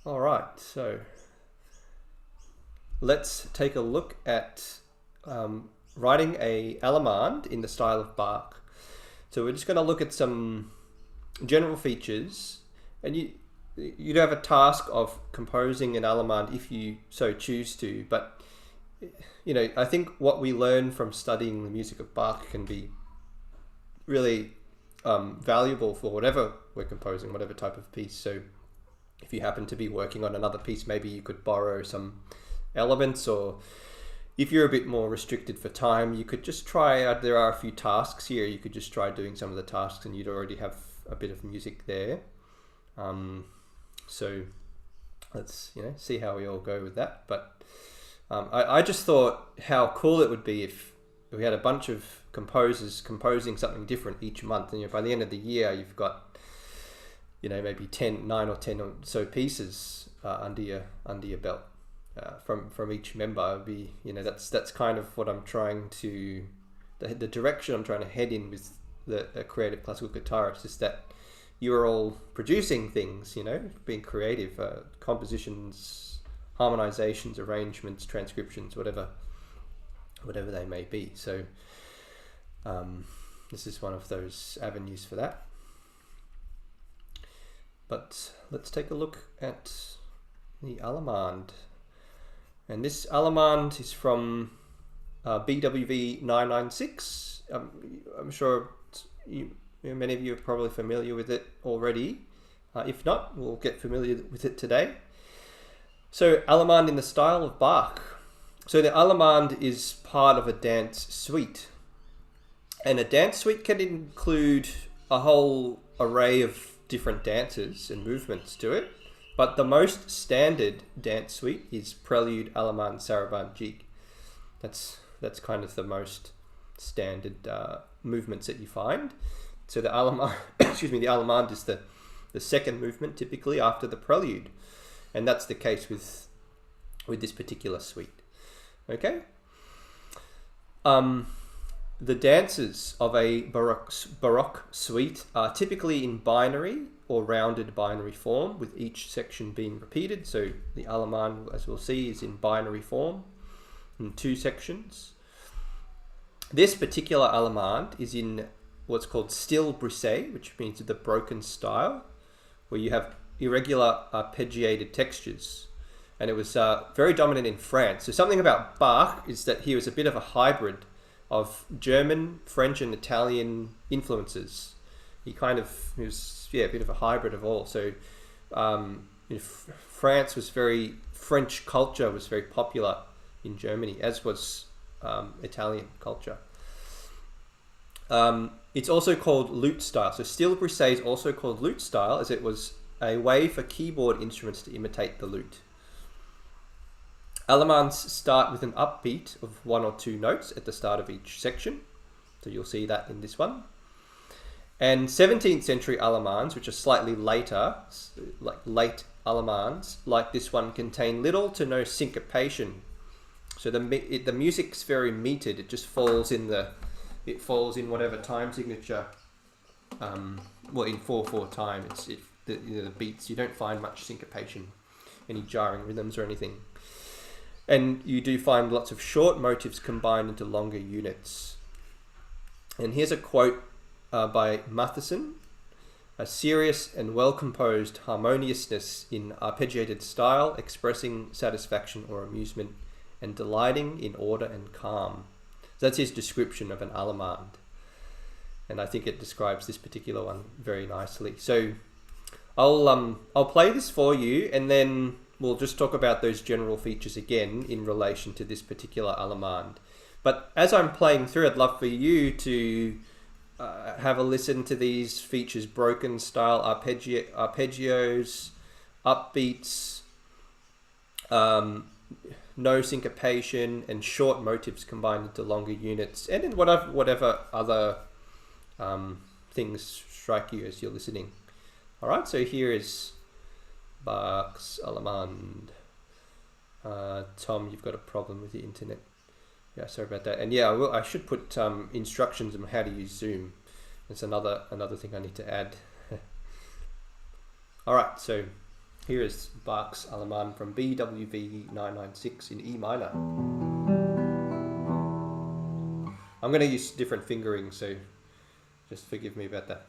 All right, so let's take a look at writing a Allemande in the style of Bach. So we're just going to look at some general features, and you'd have a task of composing an Allemande if you so choose to. But I think what we learn from studying the music of Bach can be really valuable for whatever we're composing, whatever type of piece. So if you happen to be working on another piece, maybe you could borrow some elements, or if you're a bit more restricted for time, you could just try, there are a few tasks here, you could just try doing some of the tasks and you'd already have a bit of music there. So let's see how we all go with that. But I just thought how cool it would be if we had a bunch of composers composing something different each month, and by the end of the year you've got maybe 9 or 10 or so pieces under your belt from each member. That's kind of what I'm trying to, the direction I'm trying to head in with the creative classical guitarist, is that you're all producing things, being creative, compositions, harmonizations, arrangements, transcriptions, whatever they may be. So this is one of those avenues for that. But let's take a look at the Allemande. And this Allemande is from BWV 996. I'm sure many of you are probably familiar with it already. If not, we'll get familiar with it today. So Allemande in the style of Bach. So the Allemande is part of a dance suite. And a dance suite can include a whole array of different dances and movements to it, but the most standard dance suite is Prelude, Allemande, Sarabande, Jig. That's kind of the most standard movements that you find. So the Allemande, the Allemande is the second movement typically after the Prelude, and that's the case with this particular suite. Okay. The dances of a Baroque suite are typically in binary or rounded binary form, with each section being repeated. So the Allemande, as we'll see, is in binary form in 2 sections. This particular Allemande is in what's called style brisé, which means the broken style, where you have irregular arpeggiated textures. And it was very dominant in France. So something about Bach is that he was a bit of a hybrid of German, French, and Italian influences. He was a bit of a hybrid of all. So France was French culture was very popular in Germany, as was Italian culture. It's also called lute style. So style brisé is also called lute style, as it was a way for keyboard instruments to imitate the lute. Allemandes start with an upbeat of 1 or 2 notes at the start of each section. So you'll see that in this one. And 17th century Allemandes, which are slightly later, like late Allemandes, like this one, contain little to no syncopation. So the music's very metered. It just falls in whatever time signature. In 4/4 time. The beats, you don't find much syncopation, any jarring rhythms or anything. And you do find lots of short motifs combined into longer units. And here's a quote by Matheson: "A serious and well-composed harmoniousness in arpeggiated style, expressing satisfaction or amusement, and delighting in order and calm." So that's his description of an Allemande. And I think it describes this particular one very nicely. So I'll play this for you, and then we'll just talk about those general features again in relation to this particular Allemande. But as I'm playing through, I'd love for you to have a listen to these features: broken style, arpeggios, upbeats, no syncopation, and short motifs combined into longer units, and in whatever other things strike you as you're listening. All right, so here is Bach's Allemande. Tom, you've got a problem with the internet. Yeah, sorry about that. And yeah, I should put instructions on how to use Zoom. It's another thing I need to add. All right, so Here is Bach's Allemande from BWV 996 in E minor. I'm going to use different fingering, so just forgive me about that.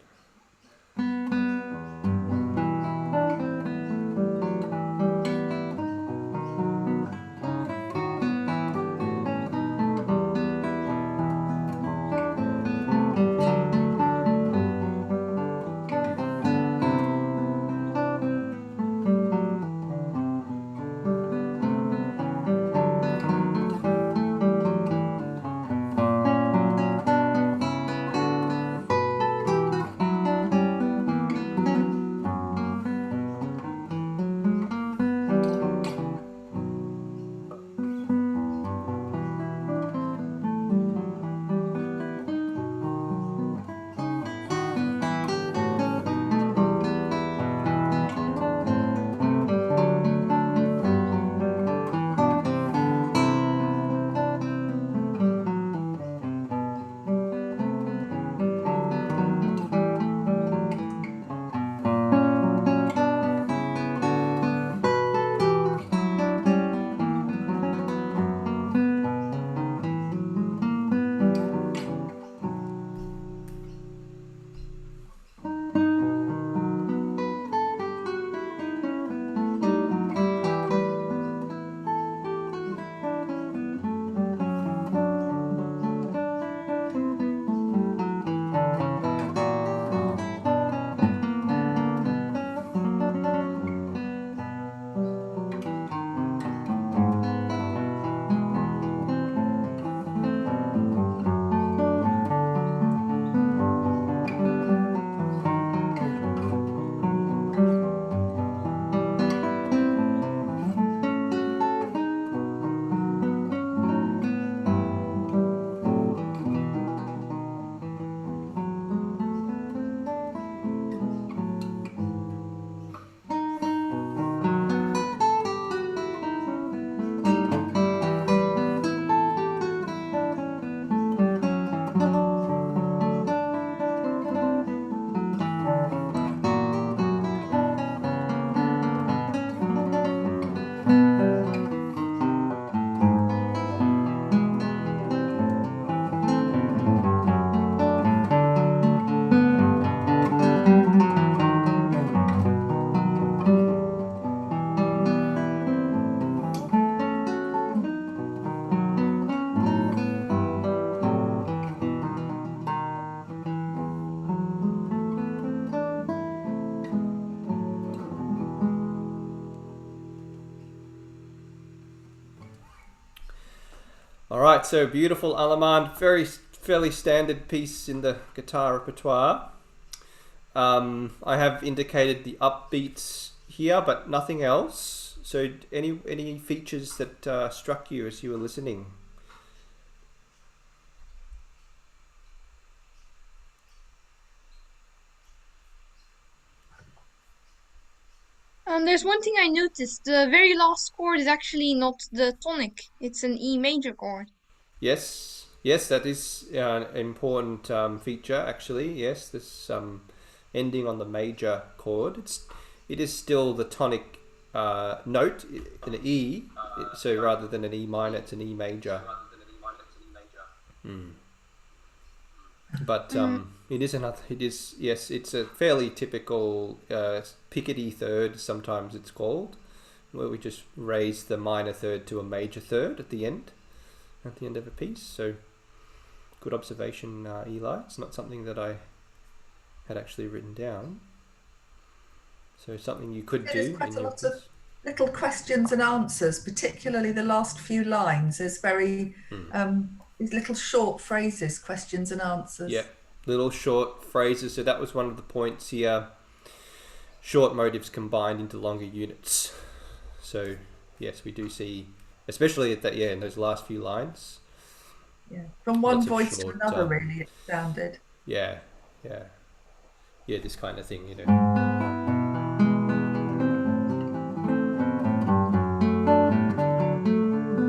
Alright, so beautiful Allemande, fairly standard piece in the guitar repertoire. I have indicated the upbeats here, but nothing else. So any features that struck you as you were listening? There's one thing I noticed. The very last chord is actually not the tonic. It's an E major chord. Yes, that is an important feature actually. Yes, this ending on the major chord. It is still the tonic note, an E. So rather than an E minor, it's an E major. But it is another. It is, yes. It's a fairly typical Picardy third. Sometimes it's called, where we just raise the minor third to a major third at the end of a piece. So good observation, Eli. It's not something that I had actually written down. So something you could do. There's quite a lot of little questions and answers, particularly the last few lines. There's very these little short phrases, questions and answers. Yeah, little short phrases. So that was one of the points here. Short motives combined into longer units. So yes, we do see, especially at that, in those last few lines. Yeah, from one voice to another, really, it sounded. Yeah, this kind of thing,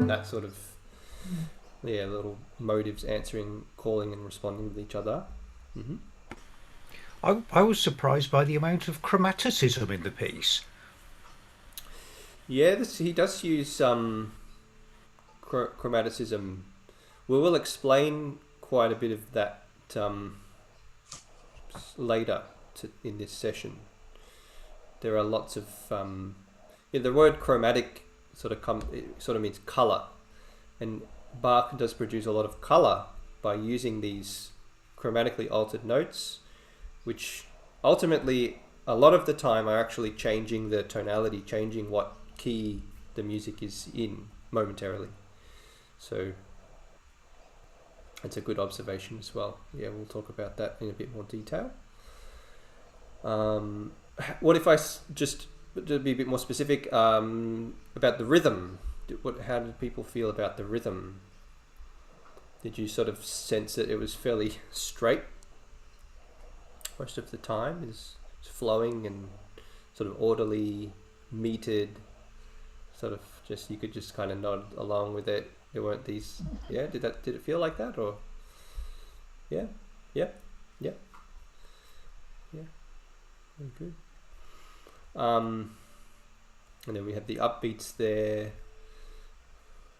that sort of, little motives answering, calling and responding with each other. I was surprised by the amount of chromaticism in the piece. Yeah, he does use chromaticism. We will explain quite a bit of that later in this session. There are lots of the word chromatic sort of means color, and Bach does produce a lot of color by using these chromatically altered notes, which ultimately a lot of the time are actually changing the tonality, changing what key the music is in momentarily. So it's a good observation as well. Yeah, we'll talk about that in a bit more detail. What if I just to be a bit more specific about the rhythm? How did people feel about the rhythm? Did you sort of sense that it was fairly straight most of the time? It's flowing and sort of orderly, metered, sort of you could just kind of nod along with it. There weren't these. Yeah, did it feel like that, or? Yeah. Very good. And then we have the upbeats there.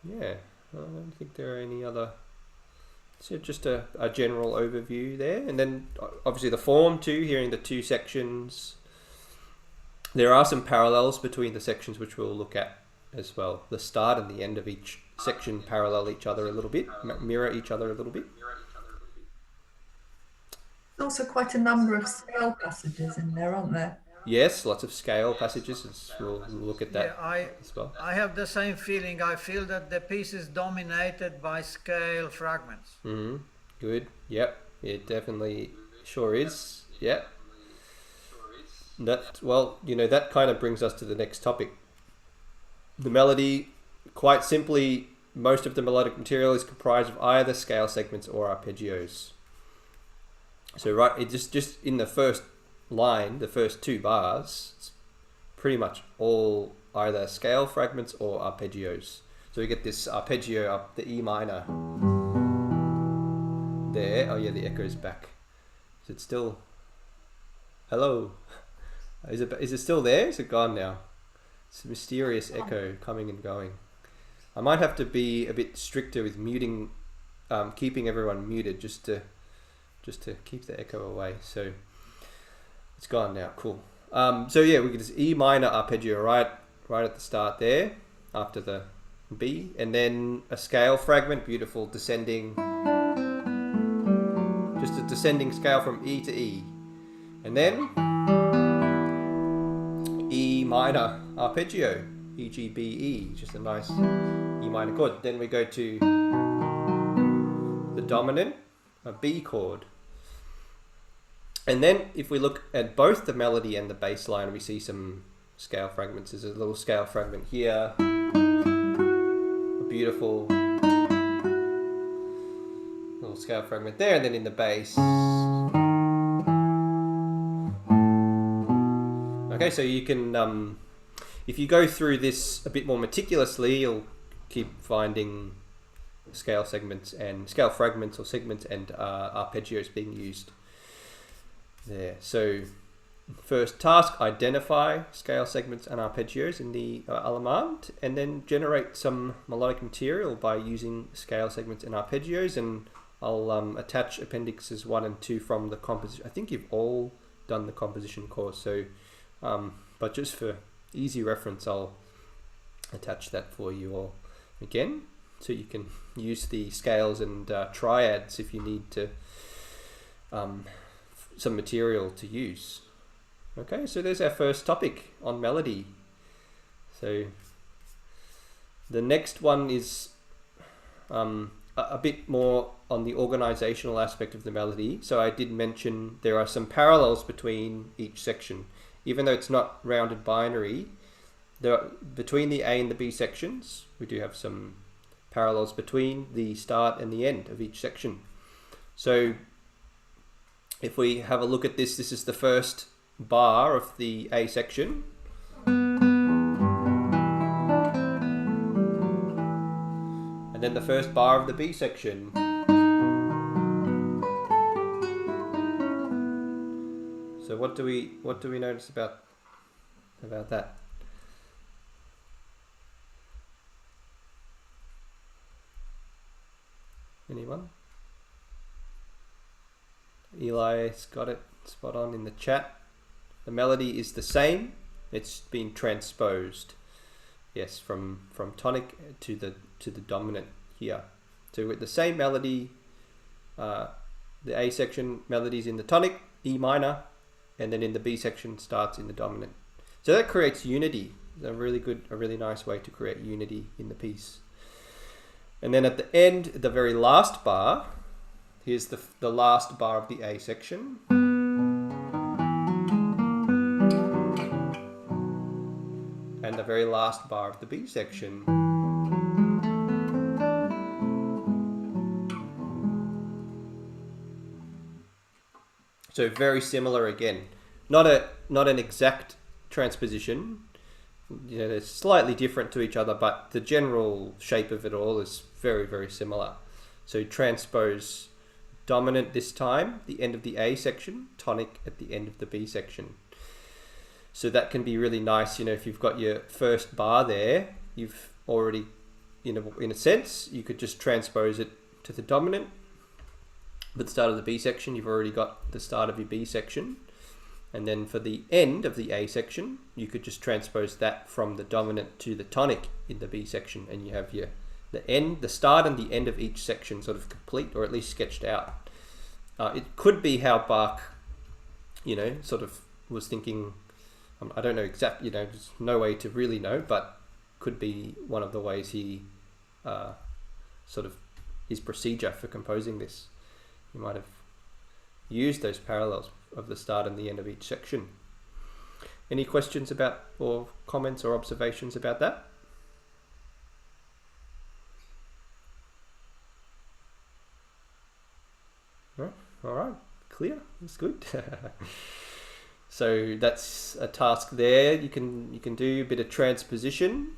Yeah, I don't think there are any other. So just a general overview there, and then obviously the form too. Hearing the two sections, there are some parallels between the sections which we'll look at as well. The start and the end of each section parallel each other a little bit, mirror each other a little bit. There's also quite a number of scale passages in there, aren't there? Yes, lots of scale passages. We'll look at that as well. I have the same feeling. I feel that the piece is dominated by scale fragments. Mm-hmm. Good. Yep. It definitely sure is. Yep. That kind of brings us to the next topic. The melody, quite simply, most of the melodic material is comprised of either scale segments or arpeggios. So it just in the first line, the first two bars, it's pretty much all either scale fragments or arpeggios. So we get this arpeggio up the E minor there. Oh yeah, the echo's back. Is it still? Hello. Is it still there? Is it gone now? It's a mysterious echo coming and going. I might have to be a bit stricter with muting, keeping everyone muted just to keep the echo away. So it's gone now. Cool. So yeah, we get this E minor arpeggio right at the start there, after the B, and then a scale fragment, beautiful descending, just a descending scale from E to E, and then E minor arpeggio, E G B E, just a nice E minor chord. Then we go to the dominant, a B chord. And then if we look at both the melody and the bass line, we see some scale fragments. There's a little scale fragment here, a beautiful little scale fragment there, and then in the bass. Okay, so you can, if you go through this a bit more meticulously, you'll keep finding scale segments and scale fragments or segments and arpeggios being used there. So first task, identify scale segments and arpeggios in the Allemande, and then generate some melodic material by using scale segments and arpeggios. And I'll attach appendixes 1 and 2 from the composition. I think you've all done the composition course, so but just for easy reference, I'll attach that for you all again, so you can use the scales and triads if you need to some material to use. Okay, so there's our first topic on melody. So the next one is a bit more on the organizational aspect of the melody. So I did mention there are some parallels between each section. Even though it's not rounded binary, between the A and the B sections, we do have some parallels between the start and the end of each section. So if we have a look at this, this is the first bar of the A section. And then the first bar of the B section. So what do we notice about that? Anyone? Eli's got it spot on in the chat. The melody is the same. It's being transposed. Yes, from tonic to the dominant here. So with the same melody, the A section melody is in the tonic, E minor, and then in the B section starts in the dominant. So that creates unity. It's a really nice way to create unity in the piece. And then at the end, the very last bar, here's the last bar of the A section. And the very last bar of the B section. So very similar again. Not an exact transposition. You know, they're slightly different to each other, but the general shape of it all is very, very similar. So transpose dominant this time, the end of the A section, tonic at the end of the B section. So that can be really nice, you know, if you've got your first bar there, you've already, you know, in a sense, you could just transpose it to the dominant. At the start of the B section, you've already got the start of your B section. And then for the end of the A section, you could just transpose that from the dominant to the tonic in the B section, and you have the start and the end of each section sort of complete, or at least sketched out. It could be how Bach, you know, sort of was thinking. I don't know exactly, you know, there's no way to really know, but could be one of the ways he sort of his procedure for composing this. He might have used those parallels of the start and the end of each section. Any questions about, or comments or observations about that? No? All right, clear. That's good. So that's a task there. You can do a bit of transposition.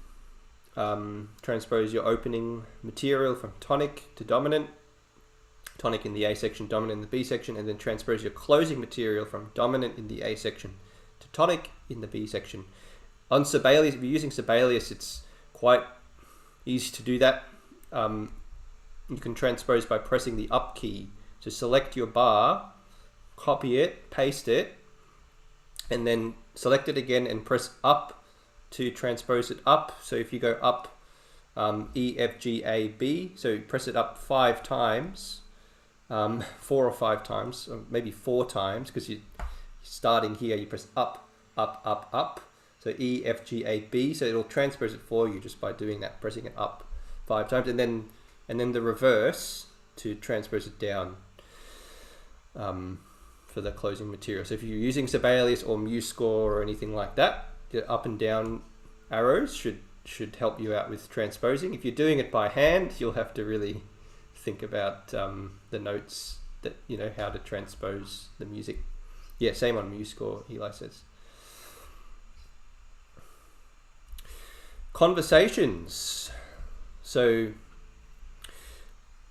Transpose your opening material from tonic to dominant. Tonic in the A section, dominant in the B section, and then transpose your closing material from dominant in the A section to tonic in the B section. On Sibelius, if you're using Sibelius, it's quite easy to do that. You can transpose by pressing the up key. So select your bar, copy it, paste it, and then select it again and press up to transpose it up. So if you go up E, F, G, A, B, so press it up 5 times. 4 or 5 times, or maybe 4 times, because you're starting here, you press up, up, up, up. So E, F, G, A, B. So it'll transpose it for you just by doing that, pressing it up 5 times, and then the reverse to transpose it down for the closing material. So if you're using Sibelius or MuseScore or anything like that, the up and down arrows should help you out with transposing. If you're doing it by hand, you'll have to really think about the notes, that, you know, how to transpose the music. Yeah, same on MuseScore, Eli says. Conversations. So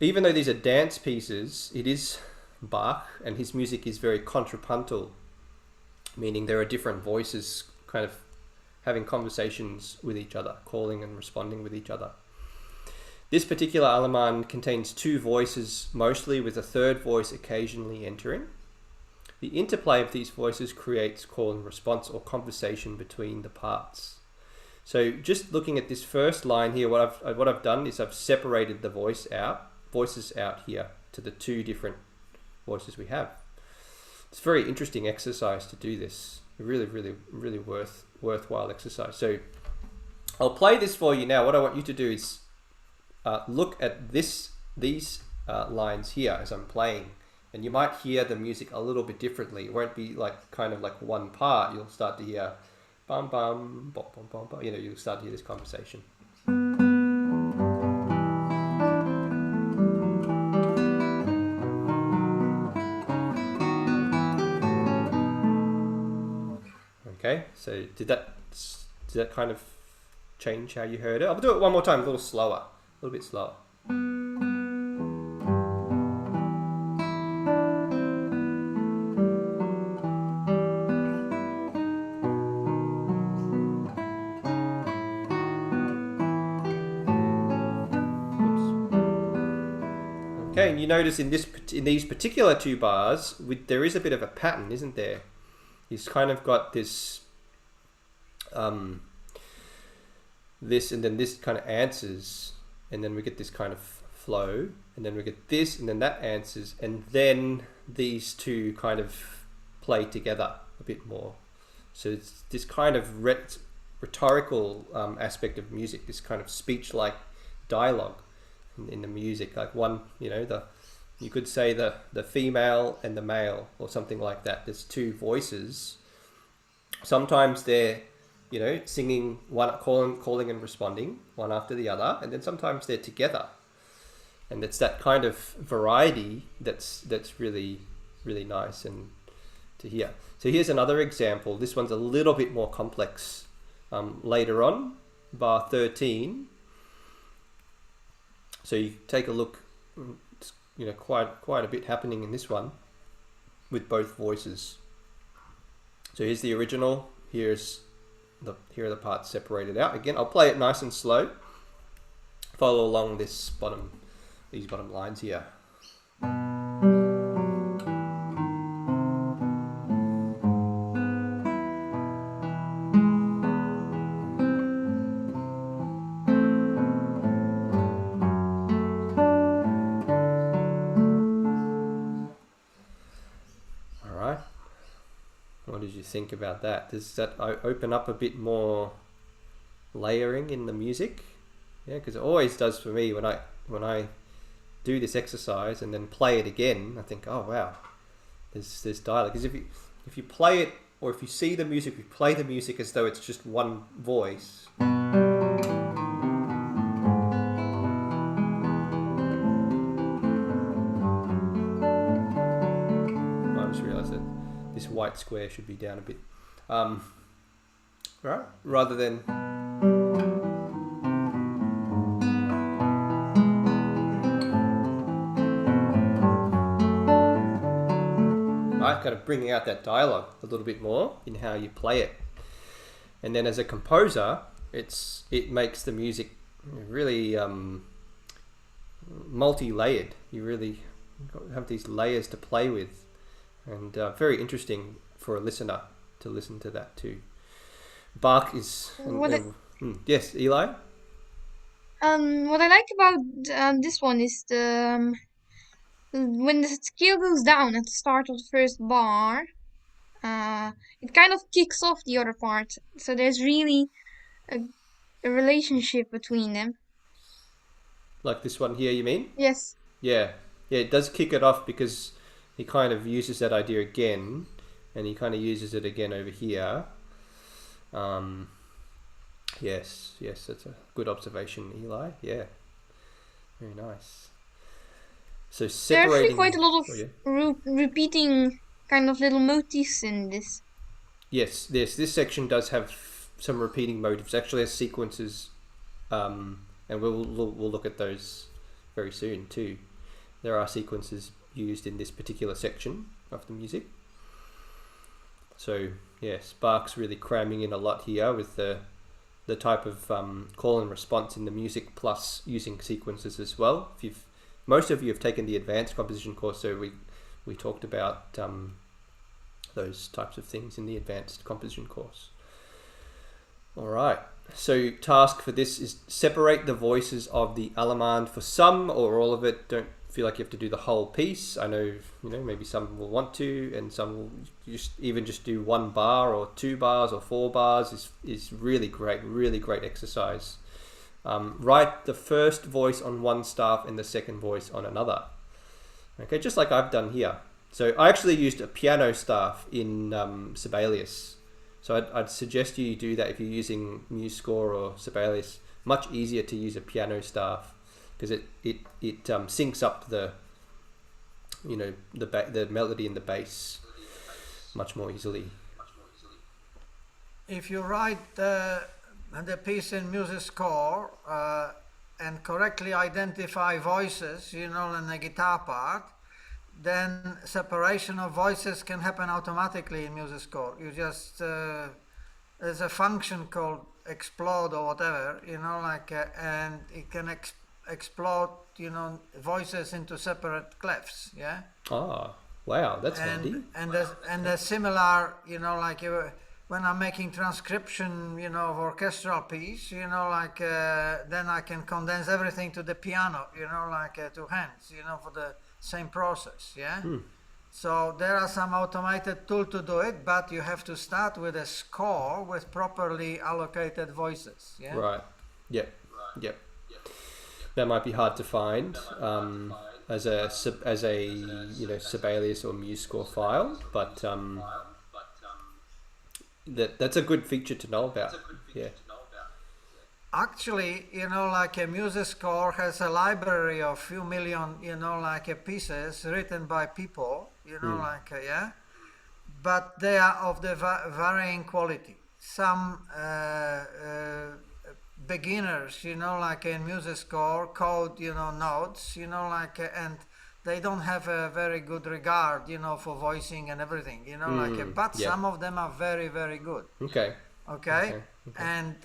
even though these are dance pieces, it is Bach, and his music is very contrapuntal, meaning there are different voices kind of having conversations with each other, calling and responding with each other. This particular Allemande contains 2 voices mostly, with a 3rd voice occasionally entering. The interplay of these voices creates call and response, or conversation between the parts. So just looking at this first line here, what I've done is I've separated the voices out here to the 2 different voices we have. It's a very interesting exercise to do this. A really worthwhile exercise. So I'll play this for you now. What I want you to do is look at these lines here as I'm playing, and you might hear the music a little bit differently. It won't be like kind of like one part. You'll start to hear bum bum bum bum bum bum. You know, you'll start to hear this conversation. Okay, so did that kind of change how you heard it? I'll do it one more time, a little slower, a little bit slower. Okay, and you notice in these particular two bars, there is a bit of a pattern, isn't there? He's kind of got this, this, and then this kind of answers, and then we get this kind of flow, and then we get this, and then that answers, and then these two kind of play together a bit more. So it's this kind of rhetorical aspect of music, this kind of speech-like dialogue in the music, like one, you know, you could say the female and the male, or something like that. There's two voices. Sometimes they're, you know, singing one, calling and responding one after the other, and then sometimes they're together. And it's that kind of variety that's really, really nice and to hear. So here's another example. This one's a little bit more complex. Later on, bar 13. So you take a look, you know, quite a bit happening in this one with both voices. So here's the original. Here are the parts separated out. Again, I'll play it nice and slow. Follow along these bottom lines here. What did you think about that? Does that open up a bit more layering in the music? Yeah, because it always does for me when I do this exercise and then play it again. I think, oh wow, there's dialogue. Because if you play it, or if you see the music, you play the music as though it's just one voice. I just realised that this white square should be down a bit, right? Rather than right, kind of bringing out that dialogue a little bit more in how you play it. And then as a composer, it makes the music really multi-layered. You really have these layers to play with. And very interesting for a listener to listen to that too. Bach is... yes, Eli? What I like about this one is when the scale goes down at the start of the first bar, it kind of kicks off the other part. So there's really a relationship between them. Like this one here, you mean? Yes. Yeah, it does kick it off because he kind of uses that idea again, and he kind of uses it again over here. Yes, that's a good observation, Eli. Yeah, very nice. So separating... There are actually quite a lot of repeating kind of little motifs in this. Yes, this section does have some repeating motifs. Actually, has sequences, and we'll look at those very soon too. There are sequences used in this particular section of the music. So yes, Bach's really cramming in a lot here with the type of call and response in the music, plus using sequences as well. Most of you have taken the advanced composition course, so we talked about those types of things in the advanced composition course. All right, so task for this is separate the voices of the Allemande for some or all of it. Don't feel like you have to do the whole piece. I know, maybe some will want to, and some will just do 1 bar or 2 bars or 4 bars is really great exercise. Write the first voice on one staff and the second voice on another. Okay, just like I've done here. So I actually used a piano staff in Sibelius. So I'd suggest you do that if you're using MuseScore or Sibelius. Much easier to use a piano staff because it syncs up the melody and the bass much more easily. If you write the piece in MuseScore and correctly identify voices, in the guitar part, then separation of voices can happen automatically in MuseScore. You just there's a function called explode or whatever, and it can explode, you know, voices into separate clefs. Yeah. Ah, wow, that's handy. And a similar, you know, like when I'm making transcription, you know, of orchestral piece, you know, like then I can condense everything to the piano, you know, like to hands, you know, for the same process. Yeah. So there are some automated tool to do it, but you have to start with a score with properly allocated voices. Yeah. Right. Yep. Yep. That might be hard to find as a you know, Sibelius or MuseScore file, but that's a good feature to know about. Yeah. Actually, you know, like a music score has a library of few million, you know, like pieces written by people, you know, like, yeah, but they are of the varying quality. Some beginners, you know, like in music score, code, you know, notes, you know, like, and they don't have a very good regard, you know, for voicing and everything, you know, like, but yeah. some of them are very, very good. Okay. Okay. And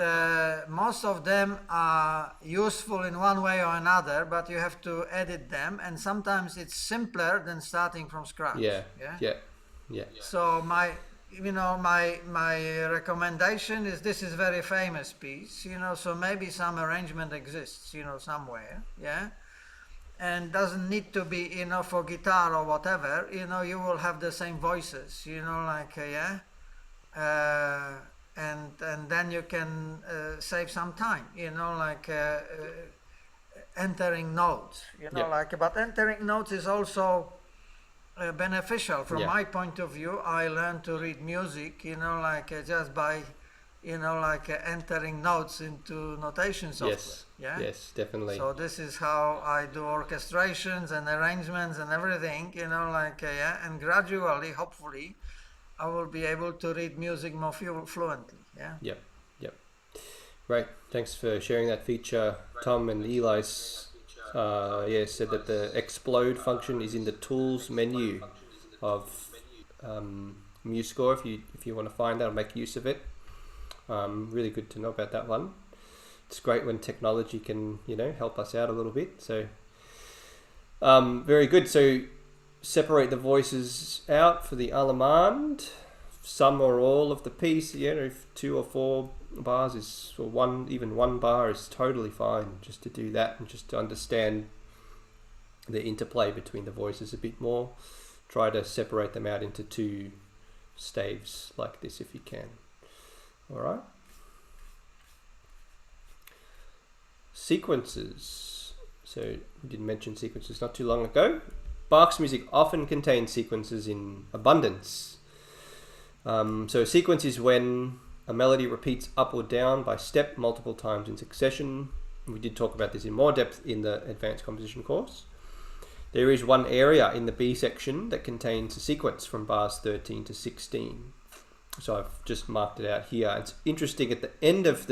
most of them are useful in one way or another, but you have to edit them, and sometimes it's simpler than starting from scratch. Yeah. Yeah. Yeah. Yeah. So my recommendation is, this is very famous piece, you know, so maybe some arrangement exists, you know, somewhere. Yeah. And doesn't need to be, you know, for guitar or whatever, you know, you will have the same voices, you know, like, yeah. And then you can save some time, you know, like entering notes, you know, like, but entering notes is also beneficial from my point of view. I learned to read music, you know, like just by, you know, like entering notes into notation software. Yes. Yeah. Yes, definitely. So this is how I do orchestrations and arrangements and everything, you know, like, yeah, and gradually, hopefully, I will be able to read music more fluently. Yeah. Yep. Yep. Right. Thanks for sharing that feature, Tom. And Eli said that the explode function is in the tools menu of MuseScore. If you want to find that or make use of it, really good to know about that one. It's great when technology can, you know, help us out a little bit. So very good. So separate the voices out for the Allemande. Some or all of the piece, you know, if 2 or 4 bars is, or even one bar is totally fine, just to do that and just to understand the interplay between the voices a bit more. Try to separate them out into 2 staves like this if you can. All right. Sequences. So we did mention sequences not too long ago. Bach's music often contains sequences in abundance. So a sequence is when a melody repeats up or down by step multiple times in succession. We did talk about this in more depth in the advanced composition course. There is one area in the B section that contains a sequence from bars 13 to 16. So I've just marked it out here. It's interesting, at the end of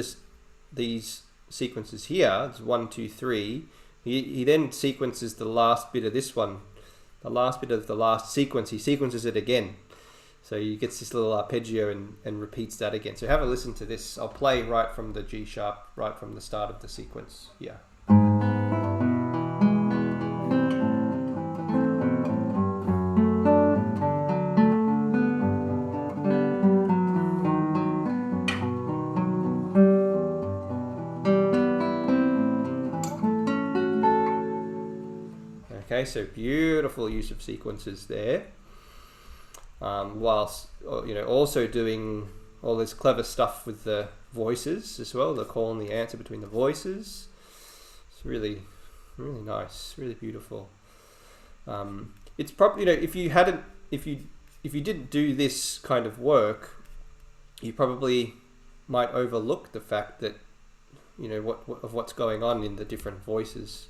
these sequences here, it's 1, 2, 3, he then sequences the last bit of this one. The last bit of the last sequence, he sequences it again. So he gets this little arpeggio and repeats that again. So have a listen to this. I'll play right from the G sharp, right from the start of the sequence. Yeah. Okay, so beautiful use of sequences there. Whilst, you know, also doing all this clever stuff with the voices as well, the call and the answer between the voices. It's really, really nice, really beautiful. It's probably, you know, if you didn't do this kind of work, you probably might overlook the fact that, you know, what's going on in the different voices.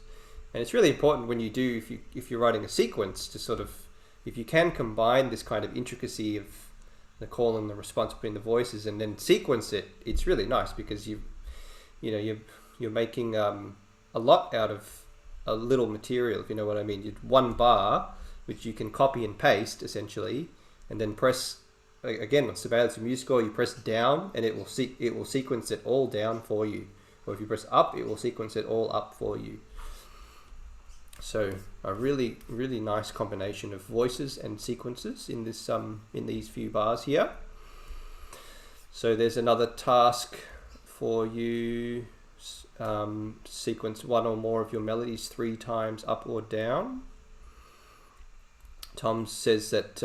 And it's really important when you do, if you're writing a sequence, to sort of, if you can combine this kind of intricacy of the call and the response between the voices and then sequence it, it's really nice, because you're making a lot out of a little material, if you know what I mean. You'd one bar which you can copy and paste essentially, and then press again on Sibelius MuseScore, you press down and it will sequence it all down for you, or if you press up, it will sequence it all up for you. So a really, really nice combination of voices and sequences in this in these few bars here. So there's another task for you. Sequence one or more of your melodies 3 times up or down. Tom says that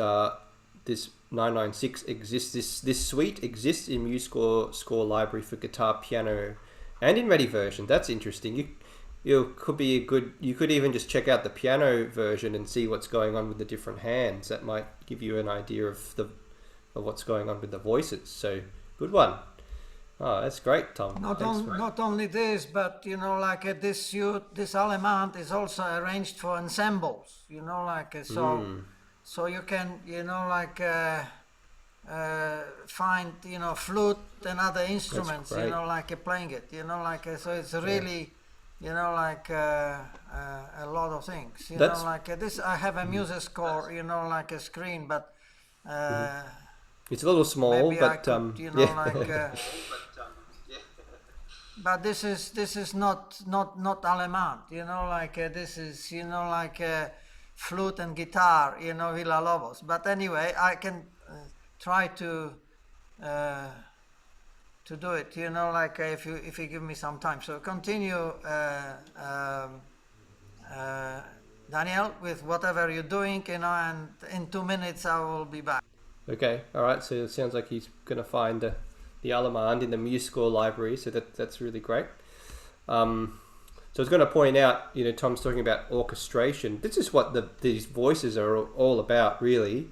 this 996 exists. This suite exists in MuseScore library for guitar, piano, and in ready version. That's interesting. You could even just check out the piano version and see what's going on with the different hands. That might give you an idea of what's going on with the voices. So good one. Oh, that's great, Tom. Not only this, but this suite, this Allemande is also arranged for ensembles. So you can find flute and other instruments. Playing it. So it's really a lot of things. This. I have a music score. A screen, but. It's a little small, but but this is not Allemande, this is flute and guitar, Villa Lobos. But anyway, I can try to do it, if you give me some time. So continue, Daniel, with whatever you're doing, and in 2 minutes I will be back. Okay, all right. So it sounds like he's going to find the Allemande in the MuseScore library. So that's really great. So I was going to point out, Tom's talking about orchestration. This is what these voices are all about, really.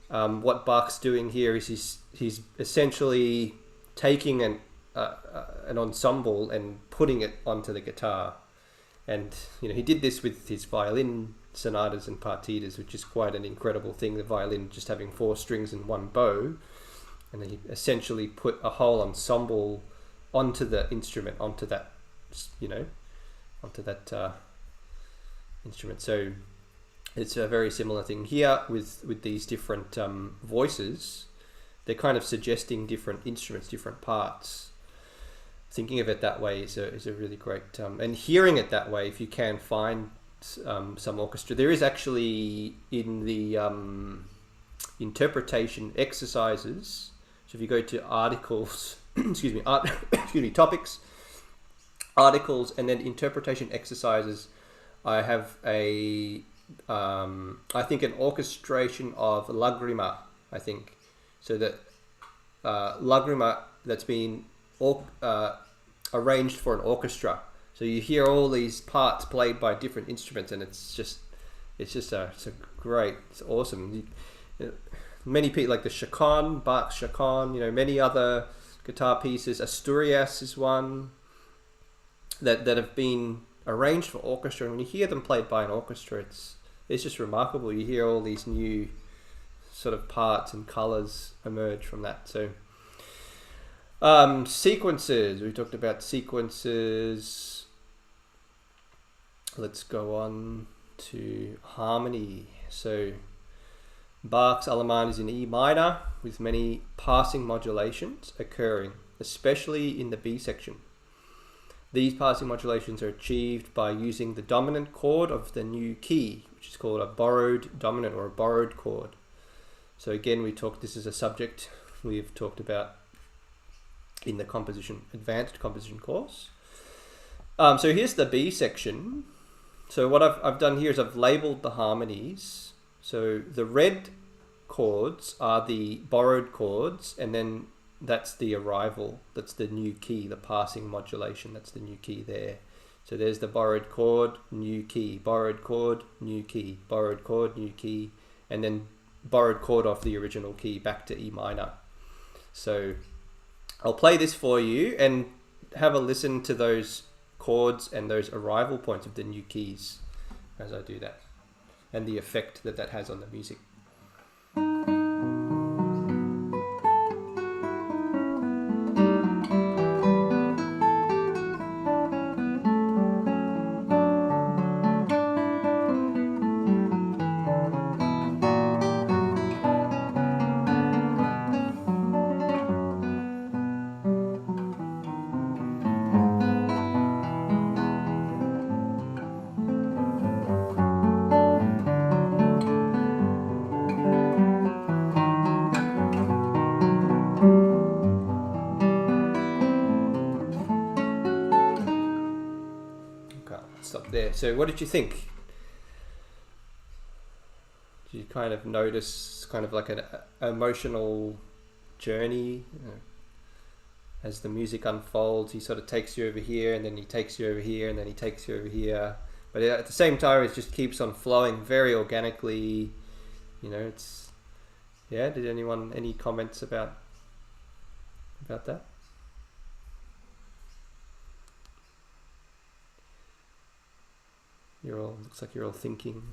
What Bach's doing here is he's essentially taking an ensemble and putting it onto the guitar. And he did this with his violin sonatas and partitas, which is quite an incredible thing. The violin just having 4 strings and 1 bow, and then he essentially put a whole ensemble onto the instrument, onto that instrument. So it's a very similar thing here with these different voices. They're kind of suggesting different instruments, different parts. Thinking of it that way is a really great, and hearing it that way, if you can find some orchestra. There is actually in the interpretation exercises. So if you go to articles, topics, articles, and then interpretation exercises, I have I think an orchestration of Lagrima. I think so that Lagrima that's been arranged for an orchestra. So you hear all these parts played by different instruments, and it's great. It's awesome. Many people like the chaconne, Bach's chaconne. Many other guitar pieces. Asturias is one that have been arranged for orchestra, and when you hear them played by an orchestra, it's just remarkable. You hear all these new sort of parts and colors emerge from that. So sequences. We talked about sequences. Let's go on to harmony. So Bach's Allemande is in E minor with many passing modulations occurring, especially in the B section. These passing modulations are achieved by using the dominant chord of the new key, which is called a borrowed dominant or a borrowed chord. So again, this is a subject we've talked about in the advanced composition course. So here's the B section. So what I've done here is I've labeled the harmonies. So the red chords are the borrowed chords, and then that's the arrival. That's the new key, the passing modulation. That's the new key there. So there's the borrowed chord, new key, borrowed chord, new key, borrowed chord, new key, and then borrowed chord off the original key back to E minor. So I'll play this for you and have a listen to those chords and those arrival points of the new keys as I do that, and the effect that has on the music. stop there. So what did you think? Did you kind of notice kind of like an emotional journey as the music unfolds? He sort of takes you over here, and then he takes you over here, and then he takes you over here. But at the same time, it just keeps on flowing very organically. It's Did anyone any comments about that? Looks like you're all thinking.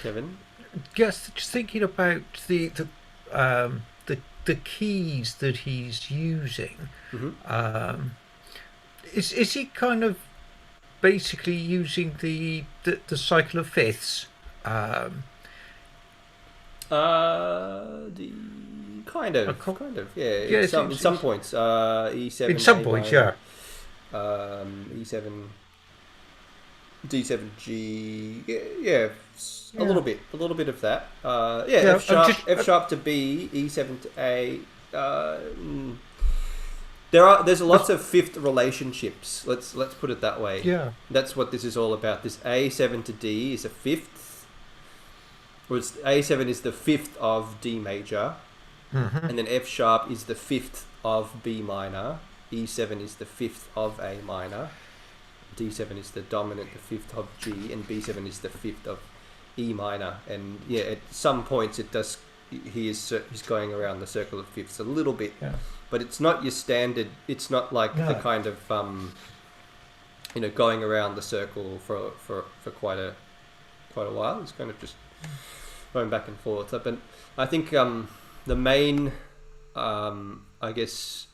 Kevin? Yes, just thinking about the keys that he's using. Mm-hmm. Is he kind of basically using the cycle of fifths? The kind of, yeah. Yeah, in some points, E7. In some points, yeah. E7, D7, G. Yeah, a little bit of that. F sharp to B, E7 to A. There's lots of fifth relationships. Let's put it that way. Yeah. That's what this is all about. This A7 to D is a fifth. Whereas A7 is the fifth of D major. Mm-hmm. And then F sharp is the fifth of B minor. E7 is the fifth of A minor. D7 is the dominant, the fifth of G, and B7 is the fifth of E minor. And yeah, at some points he's going around the circle of fifths a little bit, but it's not your standard. It's not like the kind of going around the circle for quite a while. It's kind of just going back and forth. But I think the main, I guess,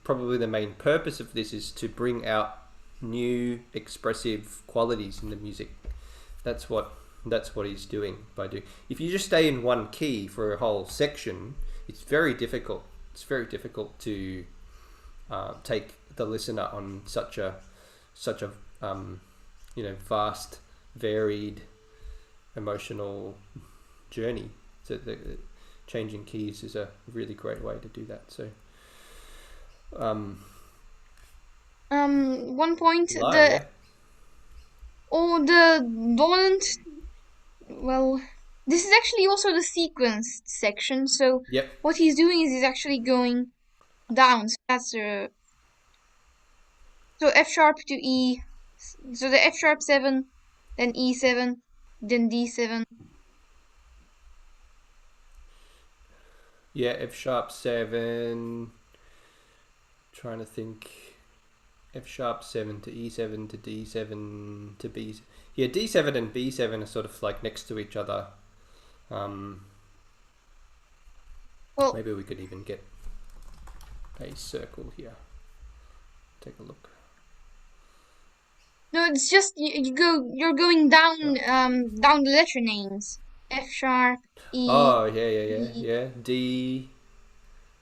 probably the main purpose of this is to bring out new expressive qualities in the music. That's what he's doing by doing. If you just stay in one key for a whole section, it's very difficult. It's very difficult to take the listener on such a vast, varied, emotional journey. So changing keys is a really great way to do that. So, one point, Lie, the dominant. Well, this is actually also the sequenced section. So Yep. what he's doing is he's actually going down. So that's so F sharp to E. So the F sharp 7, then E7, then D7. Yeah, F sharp 7. Trying to think. F sharp 7 to E7 to D7 to B. Yeah, D7 and B7 are sort of like next to each other. Well, Maybe we could even get a circle here. Take a look. no, it's just you're going down down the letter names. F sharp, E. Oh, yeah. D.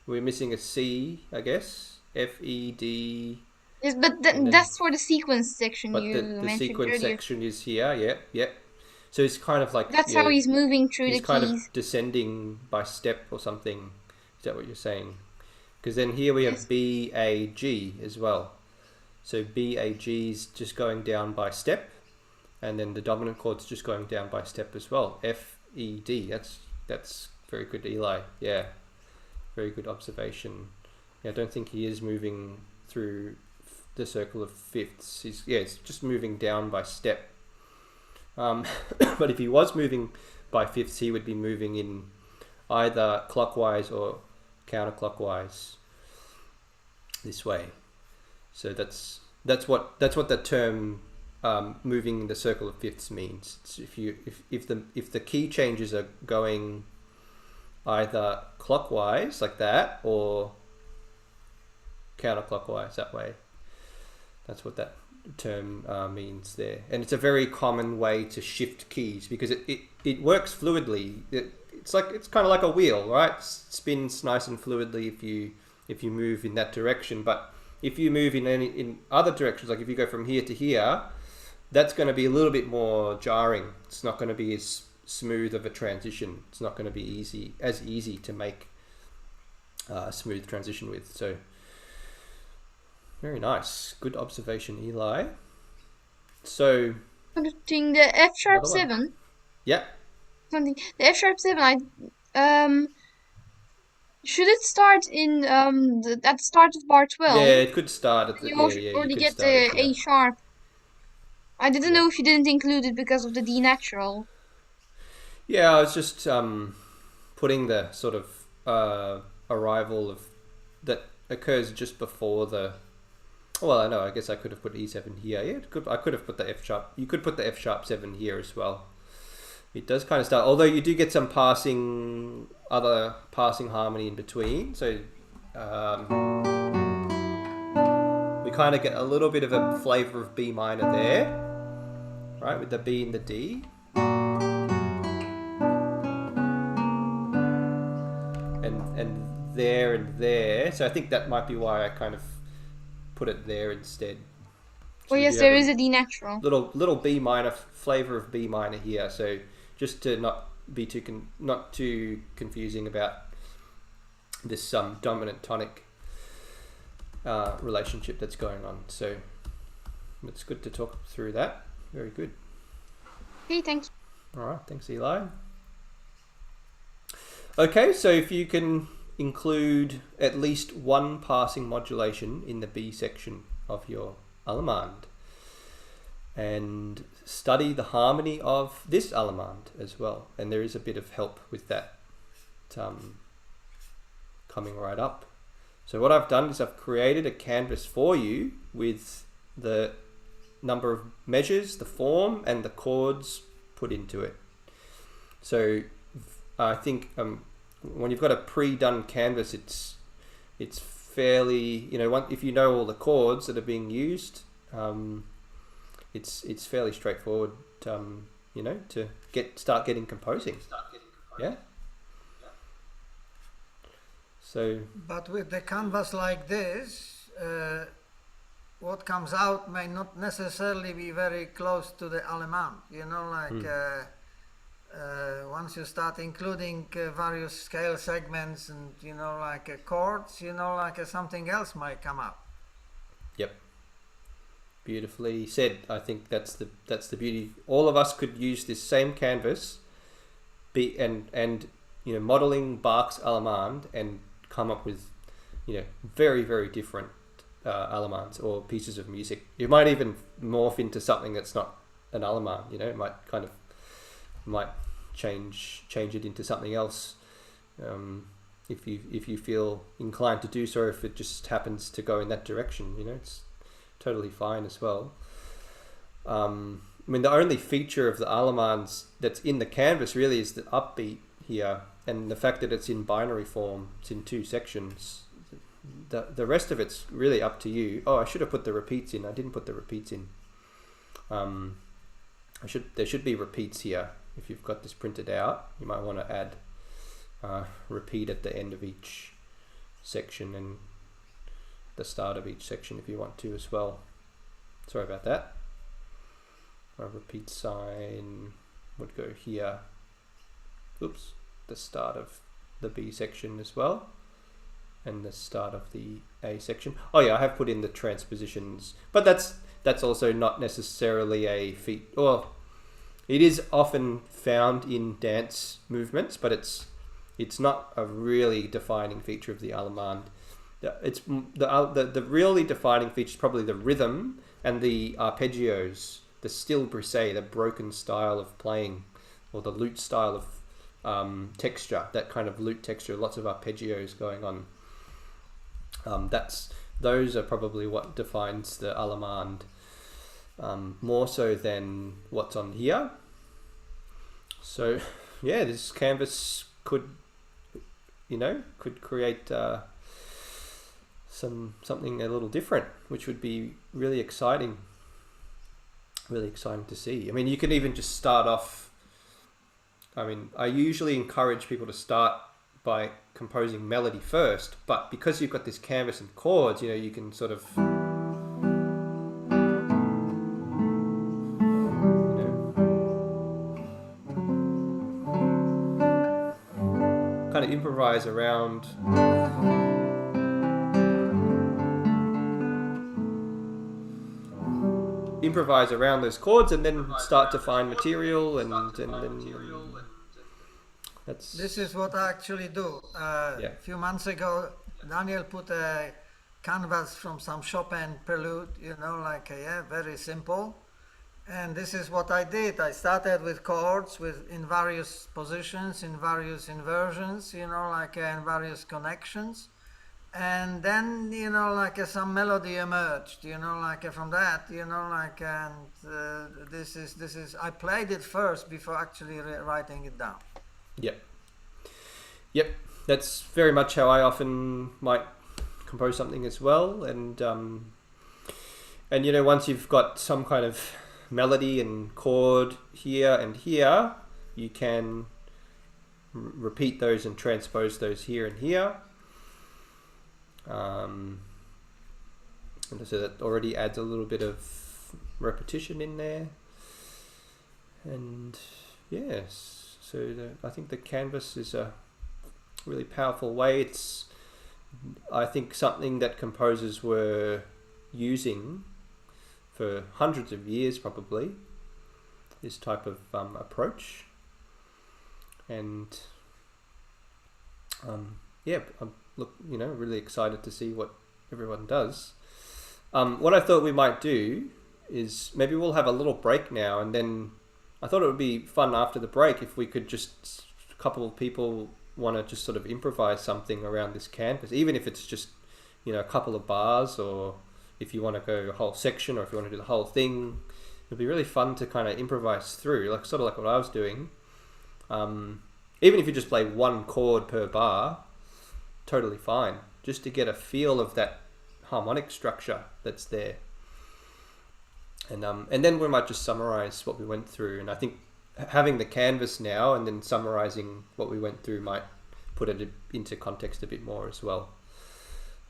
We're missing a C, I guess. F, E, D. Yes, but then- that's for the sequence section But you the mentioned sequence earlier. section is here. Yep. So it's kind of like That's how he's moving through he's the kind keys. of descending by step or something. Is that what you're saying? Because then here we have Yes. B, A, G as well. So B, A, G is just going down by step, and then the dominant chord's just going down by step as well. F, E, D. That's very good, Eli. Yeah, very good observation. Yeah, I don't think he is moving through the circle of fifths. It's just moving down by step. But if he was moving by fifths, he would be moving in either clockwise or counterclockwise this way. So that's what the term moving in the circle of fifths means. It's if the key changes are going either clockwise like that or counterclockwise that way. That's what that term means there, and it's a very common way to shift keys because it works fluidly. It's kind of like a wheel, right? It spins nice and fluidly if you move in that direction. But if you move in other directions, like if you go from here to here, that's going to be a little bit more jarring. It's not going to be as smooth of a transition. It's not going to be as easy to make smooth transition with. So very nice, good observation, Eli. So Something the F sharp another one. 7. Yeah. Something the F sharp 7. Should it start in at the start of bar 12? Yeah, it could start at the You you already could get start it the here. A sharp. I didn't Yeah. know if you didn't include it because of the D natural. Yeah, I was just putting the sort of arrival of that occurs just before the. Well, I know. I guess I could have put E7 here. Yeah, I could have put the F sharp. You could put the F sharp 7 here as well. It does kind of start, although you do get some other passing harmony in between. So we kind of get a little bit of a flavor of B minor there, right, with the B and the D. And there and there. So I think that might be why I kind of put it there instead. Oh yes, there is a D natural. Little B minor flavor of B minor here. So just to not be not too confusing about this dominant tonic relationship that's going on. So it's good to talk through that. Very good. Okay, thank you. All right, thanks, Eli. Okay, so if you can include at least one passing modulation in the B section of your Allemande, and study the harmony of this Allemande as well. And there is a bit of help with that coming right up. So what I've done is I've created a canvas for you with the number of measures, the form, and the chords put into it. So I think when you've got a pre-done canvas, it's fairly, if you know all the chords that are being used, it's fairly straightforward, to start getting composing. Yeah. So. But with the canvas like this, what comes out may not necessarily be very close to the Allemande. Once you start including various scale segments and chords, something else might come up. Yep. Beautifully said. I think that's the beauty. All of us could use this same canvas, modeling Bach's Allemande and come up with, very, very different Allemandes or pieces of music. You might even morph into something that's not an Allemande. It might change it into something else, if you feel inclined to do so. If it just happens to go in that direction, it's totally fine as well. The only feature of the Allemandes that's in the canvas really is the upbeat here, and the fact that it's in binary form. It's in 2 sections. The rest of it's really up to you. Oh, I should have put the repeats in. I didn't put the repeats in. There should be repeats here. If you've got this printed out, you might want to add repeat at the end of each section and the start of each section if you want to as well. Sorry about that. A repeat sign would go here. Oops, the start of the B section as well, and the start of the A section. Oh yeah, I have put in the transpositions, but that's also not necessarily a feat. Well, it is often found in dance movements, but it's not a really defining feature of the Allemande. It's the really defining feature is probably the rhythm and the arpeggios, the stille brisé, the broken style of playing, or the lute style of texture, that kind of lute texture, lots of arpeggios going on. Those are probably what defines the Allemande, more so than what's on here. So yeah, this canvas could create something a little different, which would be really exciting to see. You can even just start off. I usually encourage people to start by composing melody first, but because you've got this canvas and chords, you can sort of kind of improvise around improvise around those chords and then start to find material and then that's... This is what I actually do. Yeah. A few months ago, Daniel put a canvas from some Chopin prelude, you know, like, yeah, very simple. And this is what I did. I started with chords in various positions, in various inversions, you know, like in various connections. And then, you know, like some melody emerged, you know, like from that, you know, like, and this is, I played it first before actually writing it down. Yep. That's very much how I often might compose something as well. And you know, once you've got some kind of melody and chord here and here, you can repeat those and transpose those here and here. And so that already adds a little bit of repetition in there. And yes, so I think the canvas is a really powerful way. It's, I think, something that composers were using for hundreds of years probably, this type of approach. And yeah, I'm really excited to see what everyone does. What I thought we might do is maybe we'll have a little break now, and then I thought it would be fun after the break if we could just, a couple of people want to just sort of improvise something around this canvas, even if it's just, you know, a couple of bars, or if you want to go a whole section, or if you want to do the whole thing. It'd be really fun to kind of improvise through, like sort of like what I was doing. Even if you just play one chord per bar, totally fine, just to get a feel of that harmonic structure that's there. And then we might just summarize what we went through. And I think having the canvas now and then summarizing what we went through might put it into context a bit more as well.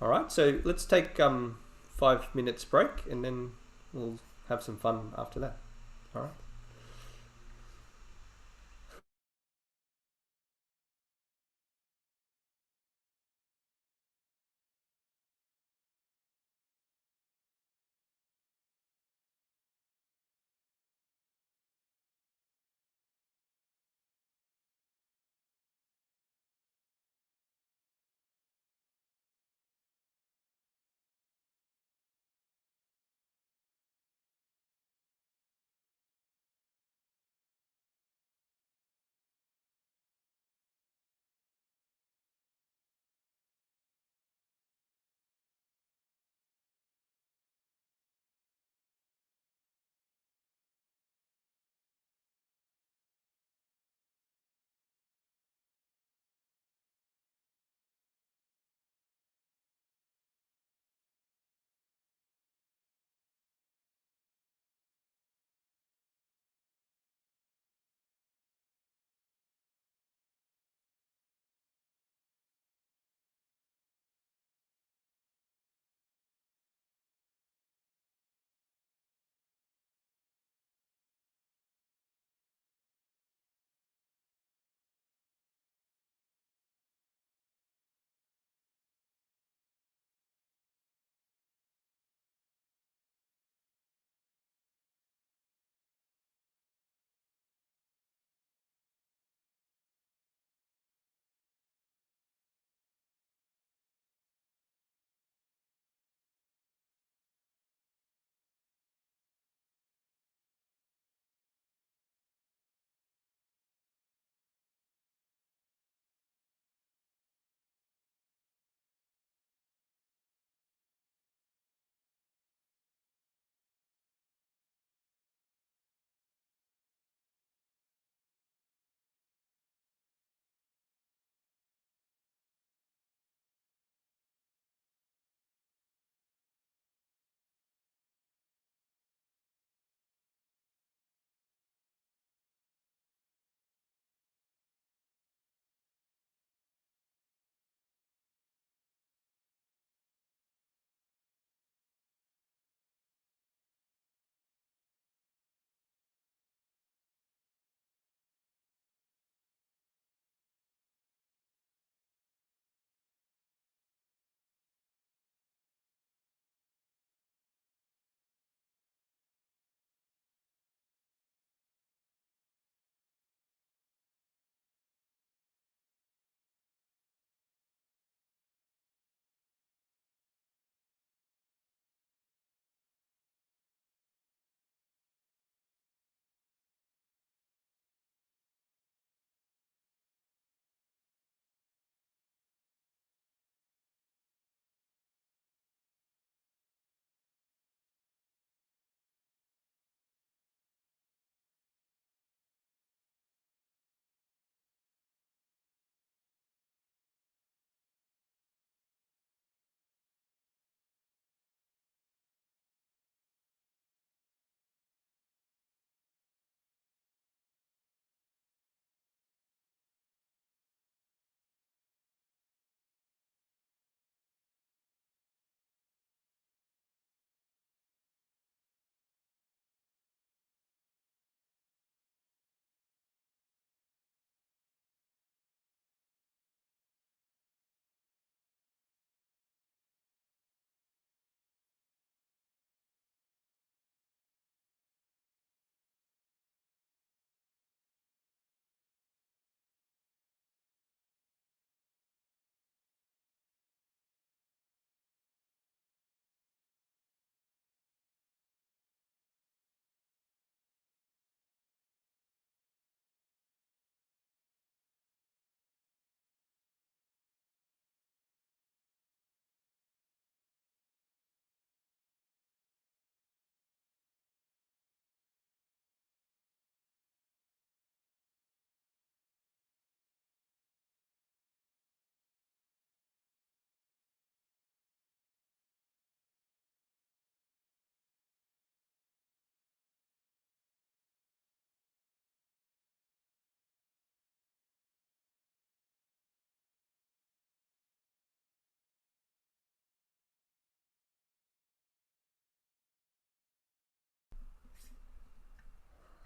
All right, so let's take 5 minutes break, and then we'll have some fun after that. All right.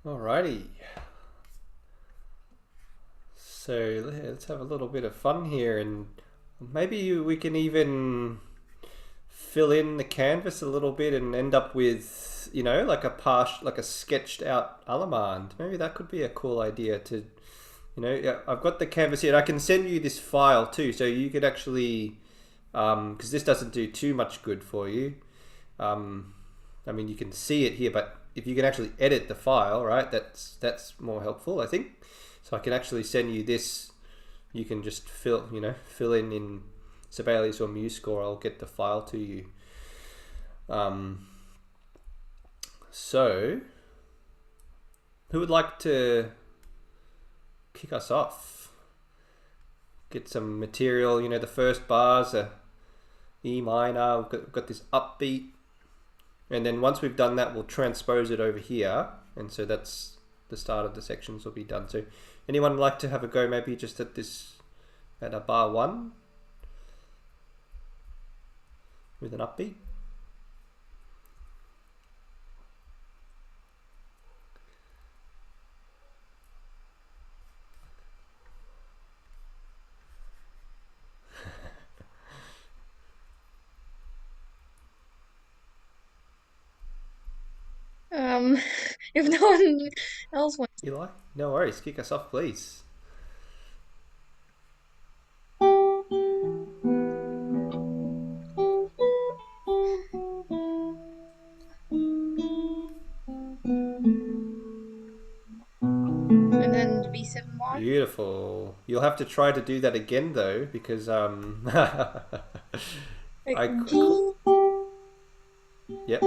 Alrighty. So let's have a little bit of fun here, and maybe we can even fill in the canvas a little bit and end up with, you know, like a sketched out Allemande. Maybe that could be a cool idea to, you know, yeah, I've got the canvas here. And I can send you this file too, so you could actually, because this doesn't do too much good for you. I mean, you can see it here, but if you can actually edit the file, right, that's more helpful, I think. So I can actually send you this. You can just fill in Sibelius or MuseScore. I'll get the file to you. So who would like to kick us off? Get some material. You know, the first bars are E minor. We've got this upbeat, and then once we've done that, we'll transpose it over here, and so that's the start of the sections will be done. So anyone like to have a go, maybe just at a bar 1 with an upbeat? If no one else wants. Eli? No worries, kick us off, please. And then the B7 bar. Beautiful. You'll have to try to do that again though, because Like G. Yep.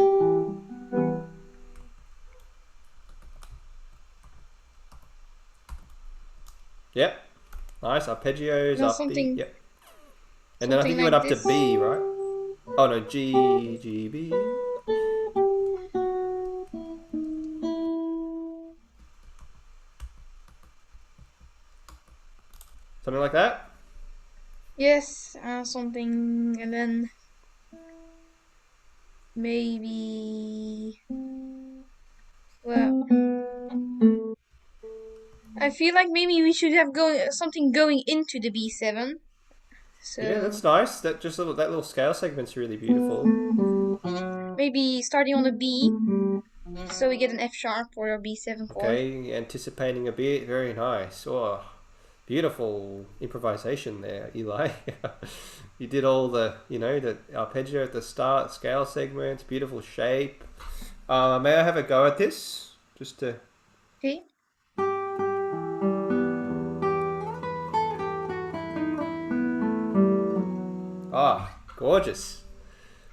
Yep. Nice. Arpeggios, No, upbeat. something- Yep. And then I think you something went like up this. to B, right? Oh no, G, B. Something like that? Yes, something, and then maybe. Well, I feel like maybe we should have something going into the B7. So Yeah, that's nice. That little scale segment's really beautiful. maybe starting on a B, so we get an F sharp or a B7 chord. Okay, anticipating a bit. Very nice. Oh, beautiful improvisation there, Eli. You did all the arpeggio at the start, scale segments, beautiful shape. May I have a go at this? Just to... Okay. Ah, gorgeous.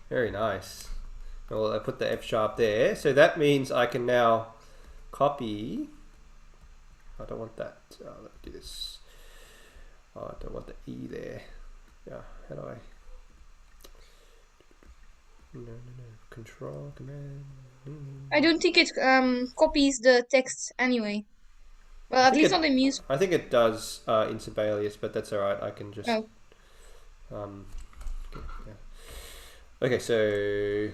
Very nice. Well, I put the F sharp there. So that means I can now copy. I don't want that. Let me do this. Oh, I don't want the E there. Yeah, how do I? No. Control, command. I don't think it copies the text anyway. Well, I at think least it- on the music. I think it does in Sibelius, but that's alright. I can just. Oh. Yeah. Okay, so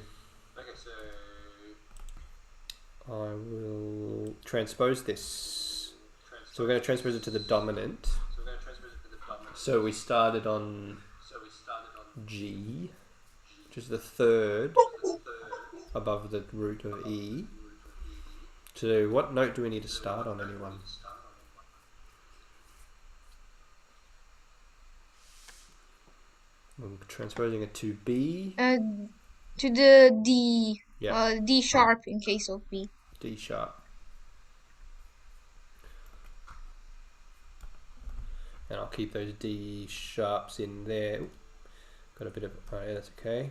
I will transpose this. So we're going to transpose it to the dominant. So we started on G, which is the third above the root of E. So what note do we need to start on, anyone? I'm transposing it to B. To the D. Yeah. D sharp in case of B. D sharp. And I'll keep those D sharps in there. Ooh, got a bit of, oh yeah, that's okay.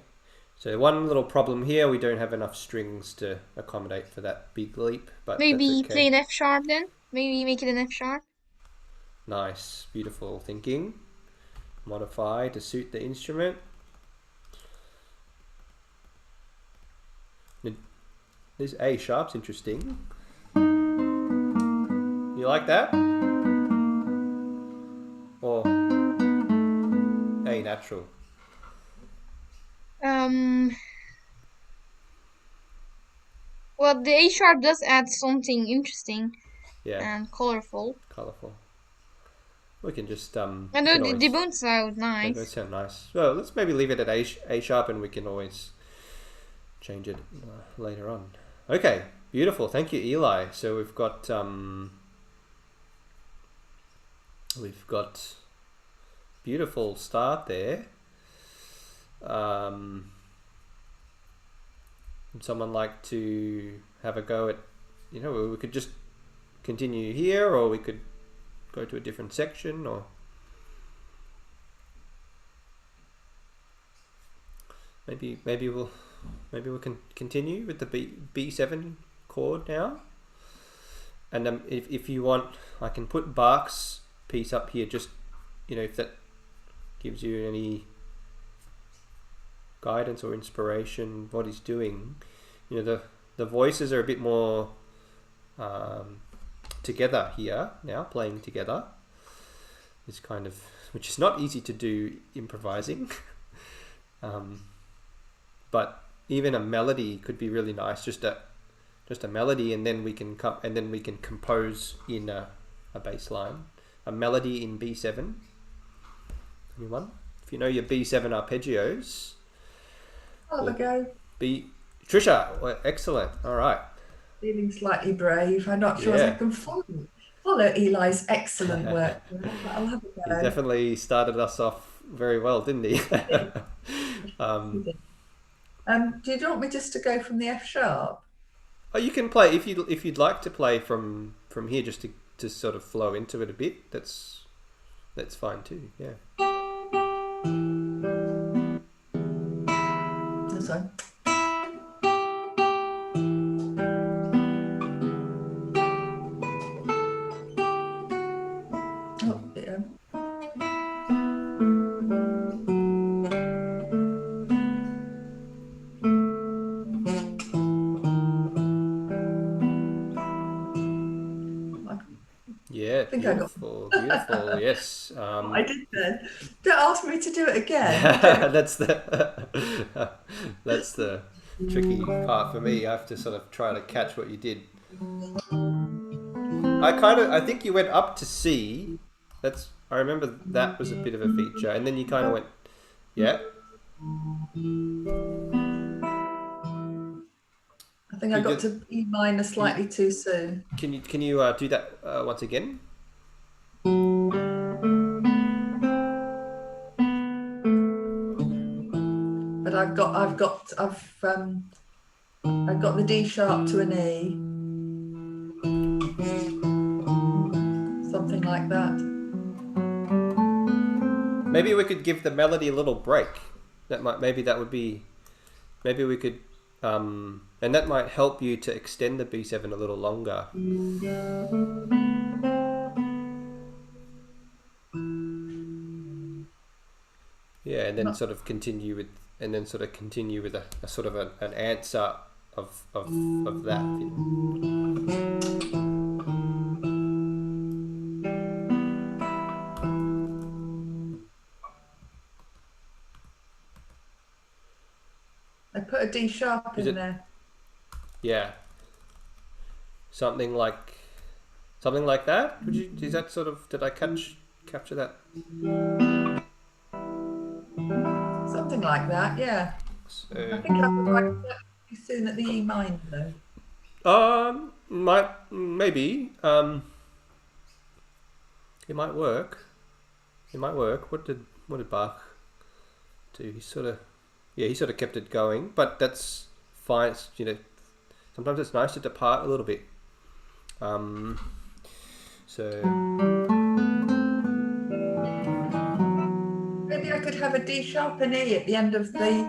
So one little problem here, we don't have enough strings to accommodate for that big leap, but Maybe that's okay. play an F sharp then? Maybe make it an F sharp? Nice, beautiful thinking. Modify to suit the instrument. This A sharp's interesting. You like that? Or A natural? Well, the A sharp does add something interesting Yeah, and colorful. colourful. We can just And we can the always, bones sound they both nice. sound nice. Well, let's maybe leave it at A sharp, and we can always change it later on. Okay, beautiful. Thank you, Eli. So we've got beautiful start there. Would someone like to have a go at, we could just continue here, or we could go to a different section, or maybe we can continue with the B7 chord now. And if you want, I can put Bach's piece up here, just if that gives you any guidance or inspiration what he's doing. The voices are a bit more together here now, playing together. This kind of, which is not easy to do improvising. But even a melody could be really nice, just a melody, and then we can compose in a bass line. A melody in B7. Anyone? If you know your B7 arpeggios. I'll have a go. Trisha, well, excellent. All right. Feeling slightly brave. I'm not sure if I can follow Eli's excellent work. But I'll have a He go. definitely started us off very well, didn't he? Do you want me just to go from the F sharp? Oh, you can play if you'd like to play from here, just to sort of flow into it a bit. That's fine too. Yeah. That's fine. Oh, yeah. Yeah, think I got- beautiful. Yes. I did then. Don't ask me to do it again. that's the tricky part for me. I have to sort of try to catch what you did. I think you went up to C. I remember that was a bit of a feature, and then you kind of went, yeah. I think I got to E minor slightly too soon. Can you do that once again? But I've got the D sharp to an E. Something like that. Maybe we could give the melody a little break. Maybe we could, and that might help you to extend the B7 a little longer. Yeah, and then sort of continue with a sort of an answer of that. I put a D sharp in there. Yeah. Something like that? Is that sort of, did I capture that? Something like that, yeah. So, I think I would like that too soon at the E minor though. maybe. It might work. What did Bach do? He sort of kept it going, but that's fine. Sometimes it's nice to depart a little bit. So maybe I could have a D sharp and E at the end of the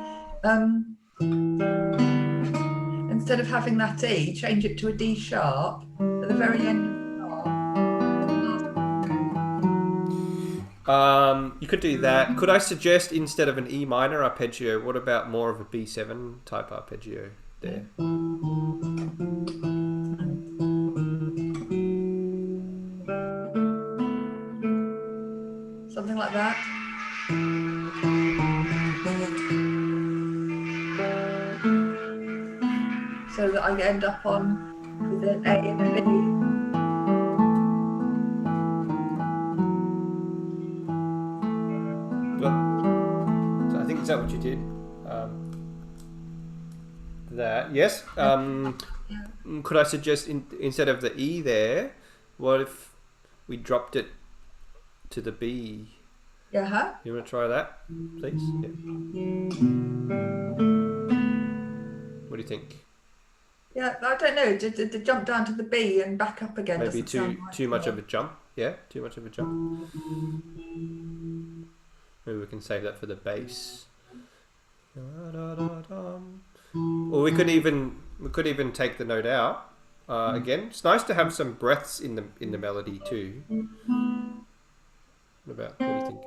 instead of having that E, change it to a D sharp at the very end of the part. you could do that. Could I suggest, instead of an E minor arpeggio, what about more of a B7 type arpeggio there? Something like that. So so that I end up on with an A and a B. So I think, is that what you did? That, yes. Could I suggest instead of the E there, what if we dropped it to the B? Yeah. You want to try that, please? Yeah. What do you think? Yeah, I don't know. To jump down to the B and back up again. Maybe doesn't sound right too much to of a jump. Yeah, too much of a jump. Maybe we can save that for the bass. Or we could even take the note out. Again, it's nice to have some breaths in the melody too. What do you think?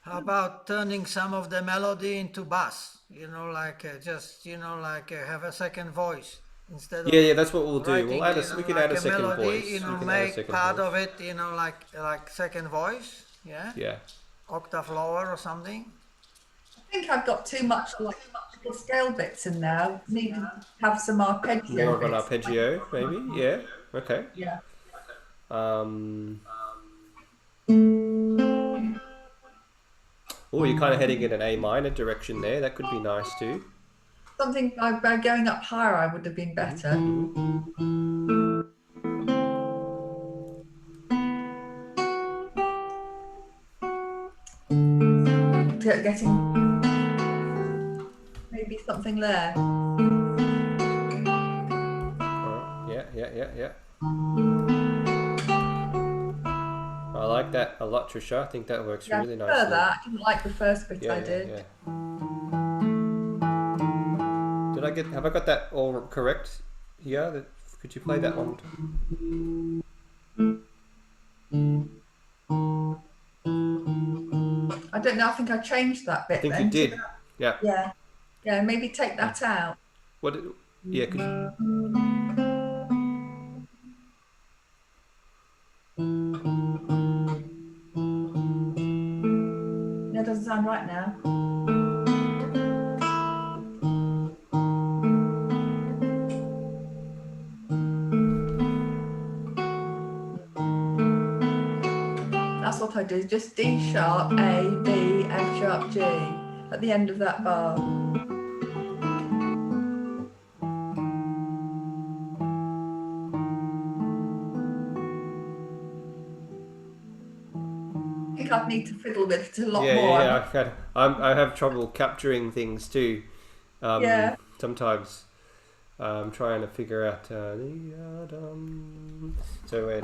How about turning some of the melody into bass? You know, like just have a second voice instead of Yeah, that's what we'll do. writing, We'll add we can add a second melody, voice. You know, we can add a make second part voice. of it, like second voice. Yeah. Yeah. Octave lower or something. I think I've got too much little scale bits in there. Need to have some arpeggio. More of an bits. arpeggio, maybe. Yeah. Okay. Yeah. Oh, you're kind of heading in an A minor direction there. That could be nice too. Something by going up higher, I would have been better. Getting maybe something there. Yeah. I like that a lot, Trisha. I think that works really nicely. I that. I didn't like the first bit I did. Yeah. Have I got that all correct here? Could you play that one? I don't know. I think I changed that bit. I think then you did. to Yeah. Yeah. Maybe take that out. What? Yeah. Could you? That doesn't sound right now. That's what I do. Just D sharp, A, B, F sharp, G at the end of that bar. I think I'd need to fiddle with it a lot more. Yeah. I have trouble capturing things too. Sometimes I'm trying to figure out. So when.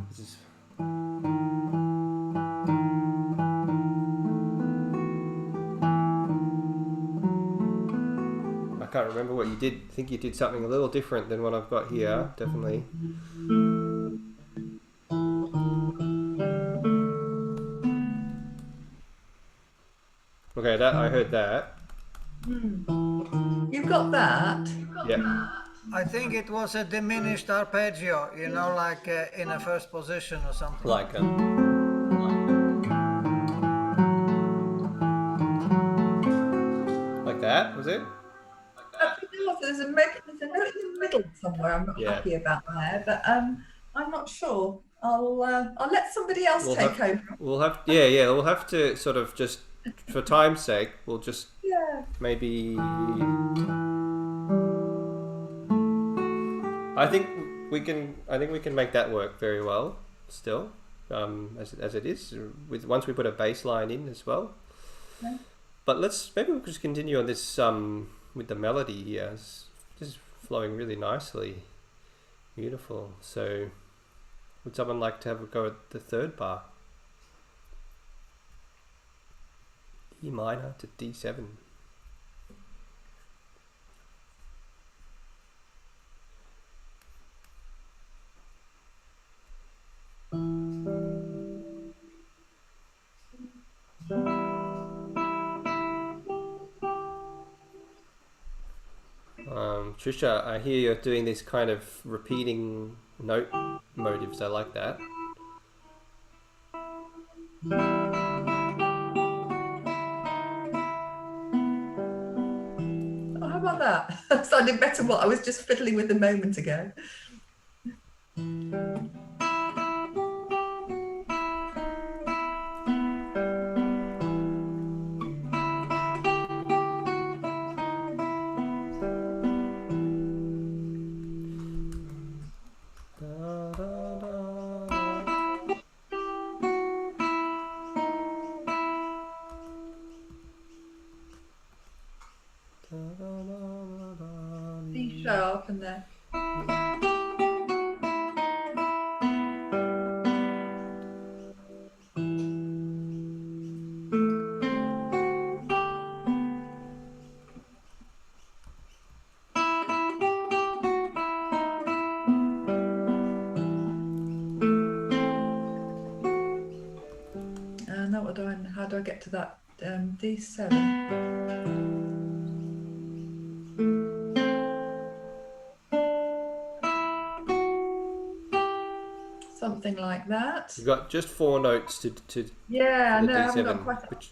This is. I can't remember what you did. I think you did something a little different than what I've got here. Definitely. Okay, I heard that. You've got that? Yeah. I think it was a diminished arpeggio, you know, like in a first position or something. Like that, was it? There's a note in the middle somewhere. I'm not happy about there, but I'm not sure. I'll let somebody else take over. We'll have to sort of just, for time's sake, we'll just maybe. I think we can make that work very well still, as it is. Once we put a bass line in as well. Yeah. But maybe we'll just continue on this with the melody here. It's just flowing really nicely, beautiful. So, would someone like to have a go at the third bar? E minor to D7. Trisha, I hear you're doing these kind of repeating note motives. I like that. Oh, how about that? That sounded better than what I was just fiddling with a moment ago. C sharp and then now what do I? How do I get to that D7? Something like that. You've got just 4 notes to Yeah, for the no, I haven't got D7, quite. which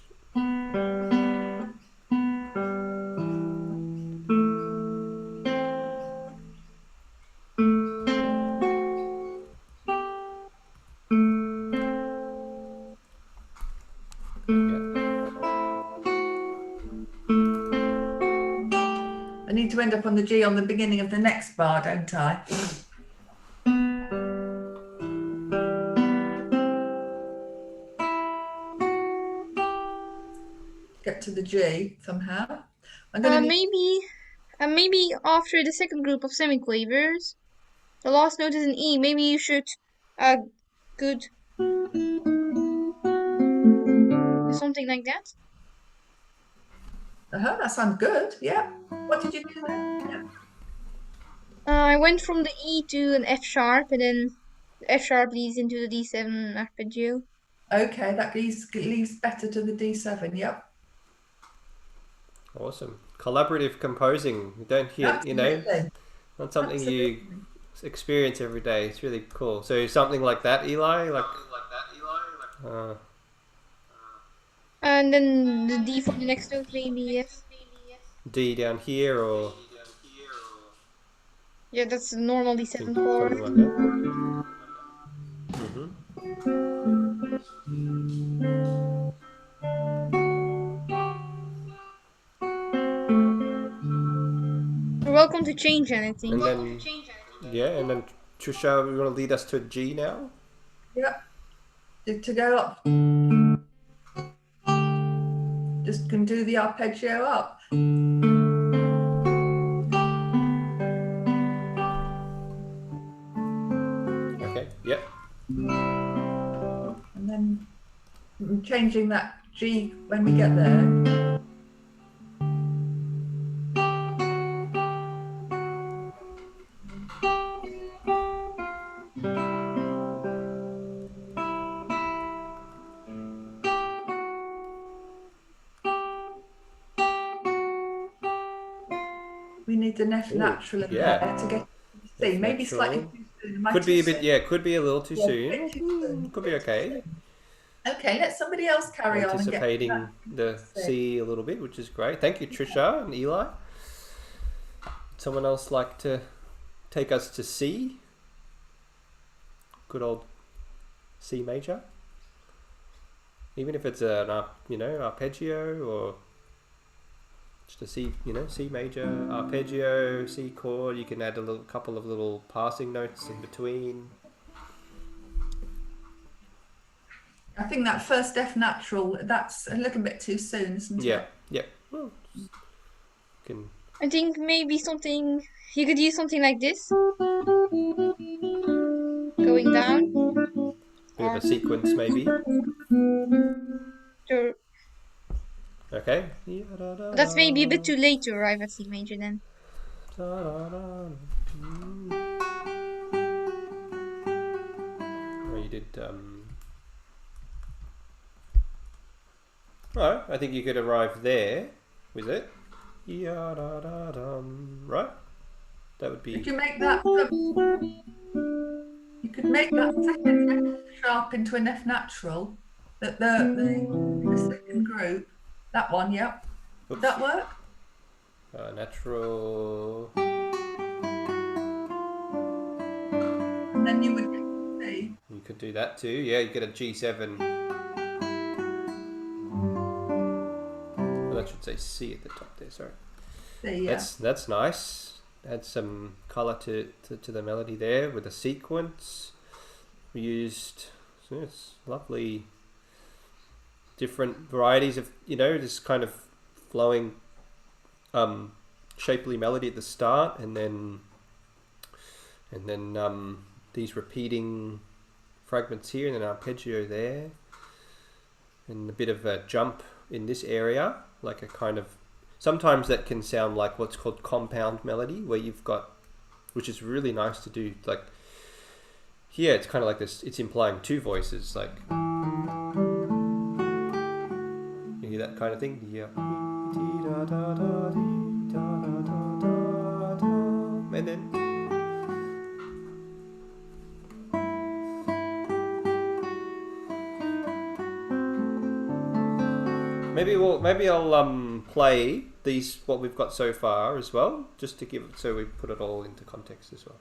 I need to end up on the G on the beginning of the next bar, don't I? Get to the G somehow. I'm going to need Maybe after the second group of semiclavers, the last note is an E. Maybe you should good something like that. that sounds good. Yeah. What did you do there? Yeah. I went from the E to an F sharp, and then the F sharp leads into the D7 arpeggio. Okay, that leaves better to the D7. Yep. awesome. Collaborative composing. You don't hear, you know, Absolutely. not something Absolutely. you experience every day. It's really cool. So something like that, Eli, like And then the D for the next note, maybe, yes. D down here or Yeah, that's the normal D7 chord. something like that. You're welcome to change anything. And then and then Trisha, you want to lead us to a G now? Yep. To go up. Just can do the arpeggio up. Okay. Yep. And then changing that G when we get there. We need the natural in there to get to C. Maybe slightly too soon. Am I Could be too a bit, soon? could be a little too Yeah, a soon. bit too soon. Could be okay. Okay, let somebody else carry on and get Anticipating the C a little bit, which is great. Thank you, Trisha and Eli. Someone else like to take us to C? Good old C major. Even if it's an arpeggio or just a C, C major arpeggio, C chord. You can add a couple of little passing notes in between. I think that first F natural, that's a little bit too soon, isn't it? Yeah. Well, can I think maybe something, you could use something like this. Going down. bit of a sequence maybe. Sure. Okay. That's maybe a bit too late to arrive at C major then. Oh, you did. Oh, I think you could arrive there with it. Right? That would be. Could you make that? You could make that second F sharp into an F natural. The second group, that one, yep. Would that work? Natural. And then you would see. You could do that too. Yeah, you get a G7. Well, that should say C at the top there. Sorry. C, yeah. That's nice. Add some color to the melody there with a sequence. We used yes, lovely different varieties of this kind of flowing shapely melody at the start, and then these repeating fragments here, and an arpeggio there, and a bit of a jump in this area, like a kind of, sometimes that can sound like what's called compound melody, where you've got, which is really nice to do, like here it's kind of like this, it's implying two voices, like you hear that kind of thing, yeah. And then maybe I'll play these, what we've got so far as well, just to give, so we put it all into context as well.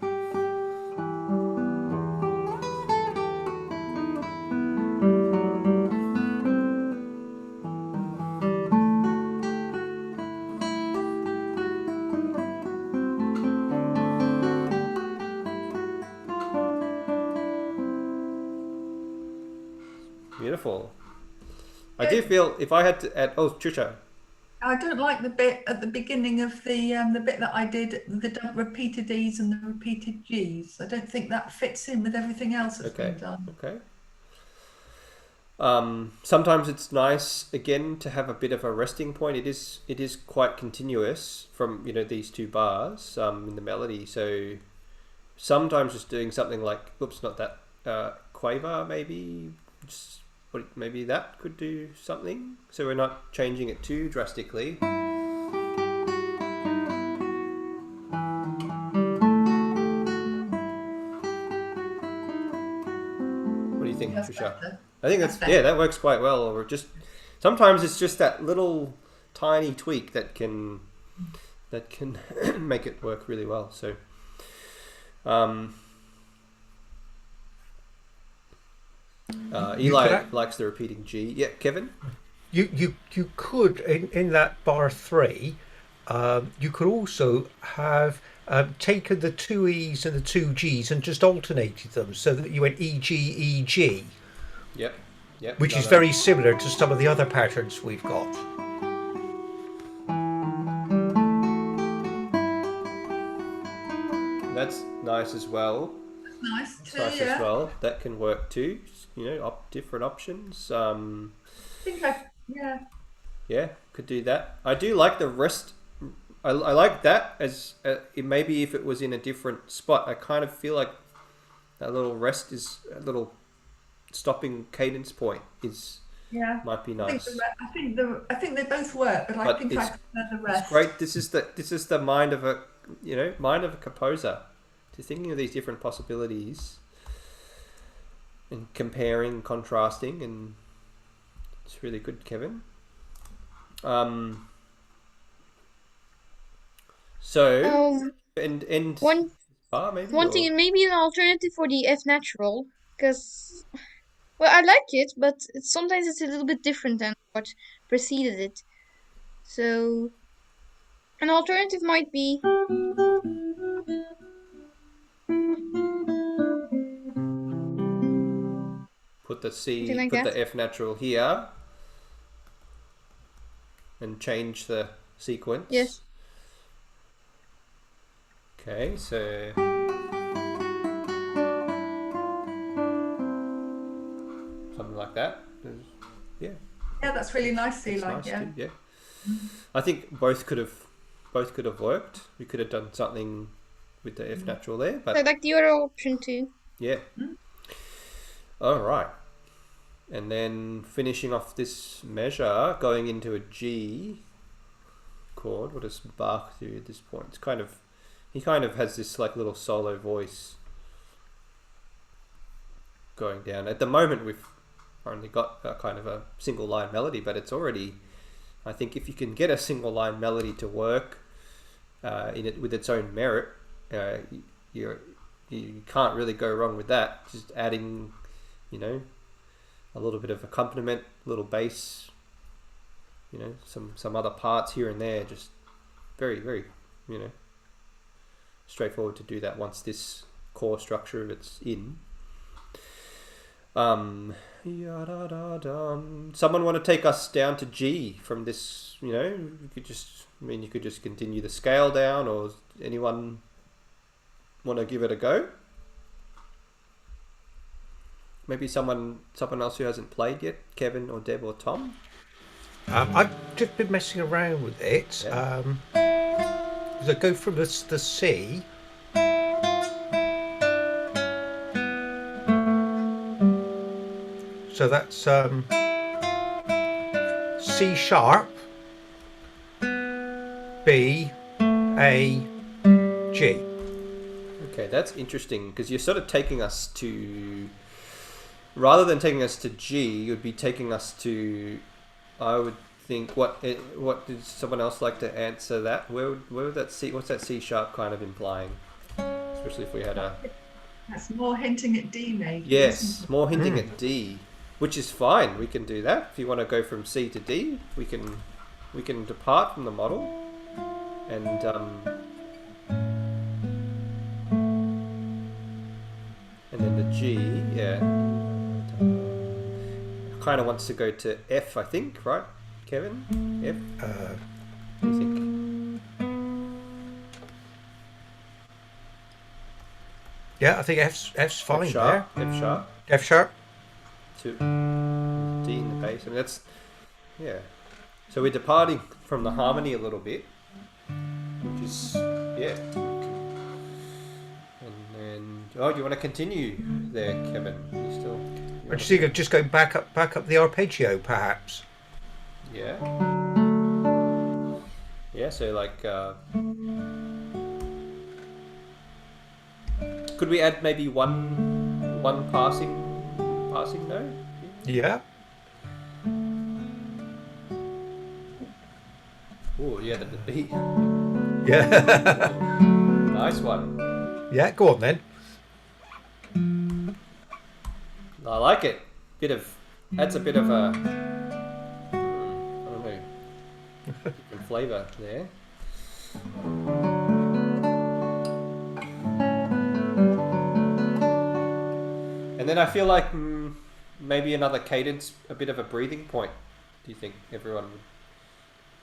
Beautiful. I do feel if I had to add, oh, Trisha. I don't like the bit at the beginning of the bit that I did, the repeated E's and the repeated G's. I don't think that fits in with everything else that's been done. Okay. Sometimes it's nice again to have a bit of a resting point. It is quite continuous from these two bars in the melody. So sometimes just doing something like, oops, not that quaver maybe. Just, maybe that could do something, so we're not changing it too drastically. What do you think, Trisha? Better. I think that's that works quite well. Or just sometimes it's just that little tiny tweak that can make it work really well. So Eli likes the repeating G. Yeah, Kevin? You could, in that bar 3, you could also have taken the two E's and the two G's and just alternated them so that you went E, G, E, G. Yep. Which is very similar to some of the other patterns we've got. That's nice as well. Nice too, nice as well. That can work too. Different options. I think could do that. I do like the rest. I like that as maybe if it was in a different spot. I kind of feel like that little rest is a little stopping cadence point might be nice. I think they both work, but I think I prefer the rest. It's great. This is the mind of a composer. To thinking of these different possibilities and comparing, contrasting, and it's really good, Kevin. Maybe an alternative for the F natural, because I like it, but sometimes it's a little bit different than what preceded it. So an alternative might be put the the F natural here and change the sequence. Yes. Okay, so something like that. Yeah. Yeah, that's really nice, Eli. Nice too, yeah. I think both could have worked. We could have done something with the F natural there, but I like the other option too. Yeah. All right. And then finishing off this measure, going into a G chord. What does Bach do at this point? It's he kind of has this like little solo voice going down. At the moment, only got a kind of a single line melody, but it's already, I think if you can get a single line melody to work in it with its own merit, you can't really go wrong with that. Just adding, you know, a little bit of accompaniment, little bass, you know, some other parts here and there. Just very, very, you know, straightforward to do that once this core structure of it's in. Someone want to take us down to G from this? You know, you could just continue the scale down, or anyone want to give it a go? Maybe someone else who hasn't played yet, Kevin or Deb or Tom. I've just been messing around with it. Yeah. So go from the C. So that's C sharp, B, A, G. Okay, that's interesting, because you're sort of taking us to, rather than taking us to G, you'd be taking us to, I would think, what did someone else like to answer that? Where would that C, what's that C sharp kind of implying? Especially if we had a... That's more hinting at D, maybe. Yes, more hinting at D, which is fine. We can do that. If you want to go from C to D, we can depart from the model, and then the G, yeah, kind of wants to go to F, I think, right, Kevin? F. What do you think? Yeah, I think F's fine F sharp, there. F sharp. F sharp. To D in the bass. I mean, that's, yeah. So we're departing from the harmony a little bit, which is, yeah. And then, oh, do you want to continue there, Kevin? You still? I just think of just going back up the arpeggio, perhaps. Yeah. Yeah. So like, could we add maybe one passing note? Yeah. Oh, yeah, the B. Yeah. Nice one. Yeah, go on then. I like it. That's a bit of a, I don't know, different flavour there. And then I feel like maybe another cadence, a bit of a breathing point. Do you think everyone would?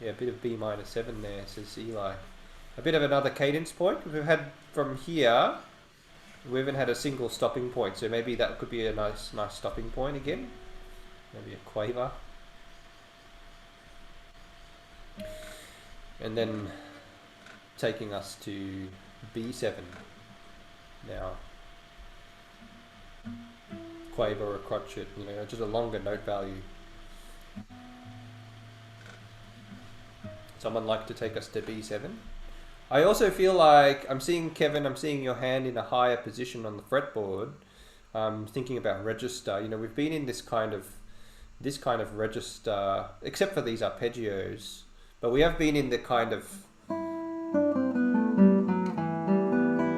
Yeah, a bit of B minor 7 there, says Eli. A bit of another cadence point. We've had from here, we haven't had a single stopping point, so maybe that could be a nice stopping point again. Maybe a quaver. And then taking us to B7 now. Quaver or crotchet, you know, just a longer note value. Someone like to take us to B7? I also feel like I'm seeing, Kevin, I'm seeing your hand in a higher position on the fretboard. Thinking about register, you know, we've been in this kind of register, except for these arpeggios, but we have been in the kind of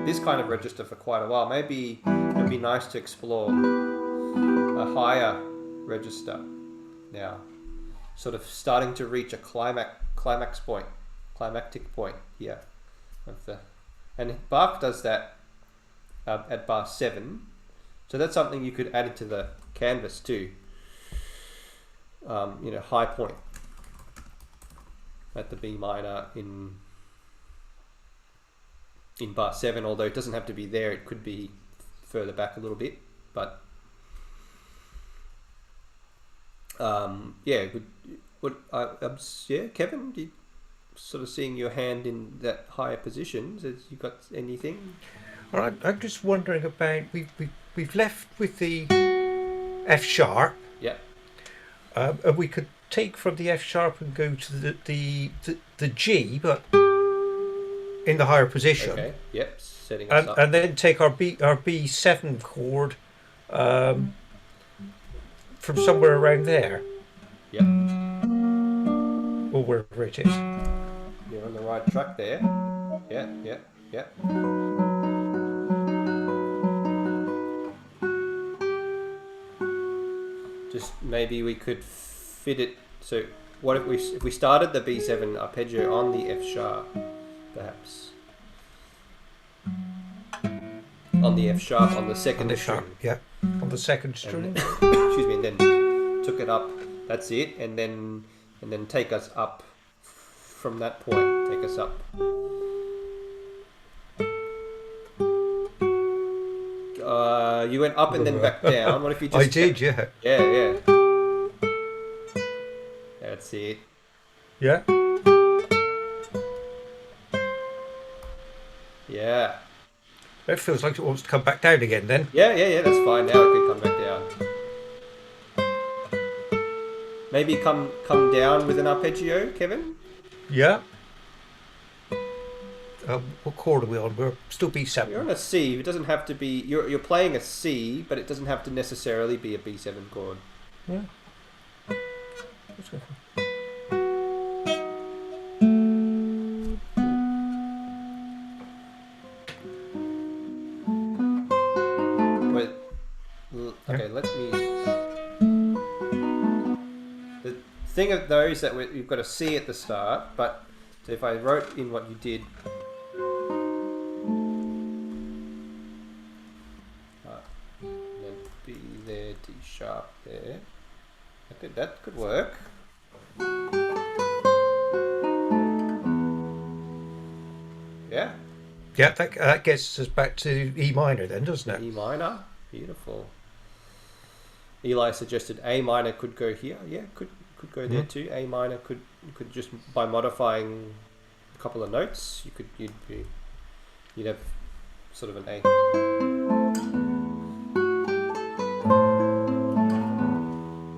this kind of register for quite a while. Maybe it'd be nice to explore a higher register now, sort of starting to reach a climactic point here of the, and Bach does that at bar 7, so that's something you could add into the canvas too. You know, high point at the B minor in bar 7, although it doesn't have to be there, it could be further back a little bit, but yeah, yeah, Kevin, you sort of seeing your hand in that higher position. Has you got anything? All right, I'm just wondering about we've left with the F sharp. Yeah. And we could take from the F sharp and go to the G, but in the higher position. Okay. Yep. Setting us up. And then take our B7 chord from from somewhere around there, Yep. or wherever it is. You're on the right track there. Yeah, yeah, yeah. Just maybe we could fit it. So what if we started the B7 arpeggio on the F sharp, perhaps? On the F sharp on the second string. Yeah, on the second string. Excuse me, and then took it up. That's it, and then take us up from that point. Take us up. You went up and then back down. What if you just? I did, yeah. Yeah. That's it. Yeah. Yeah. It feels like it wants to come back down again then. Yeah. That's fine. Now it can come back down. Maybe come down with an arpeggio, Kevin. Yeah. What chord are we on? We're still B7. You're on a C. It doesn't have to be. You're playing a C, but it doesn't have to necessarily be a B7 chord. Yeah. Let's go. Wait. Okay, let me. The thing of those is that you've got a C at the start, but so if I wrote in what you did. Then B there, D sharp there. That could work. Yeah. Yeah, that gets us back to E minor then, doesn't it? E minor, beautiful. Eli suggested A minor could go here. Yeah, could go there too. A minor could just by modifying a couple of notes, you'd have sort of an A.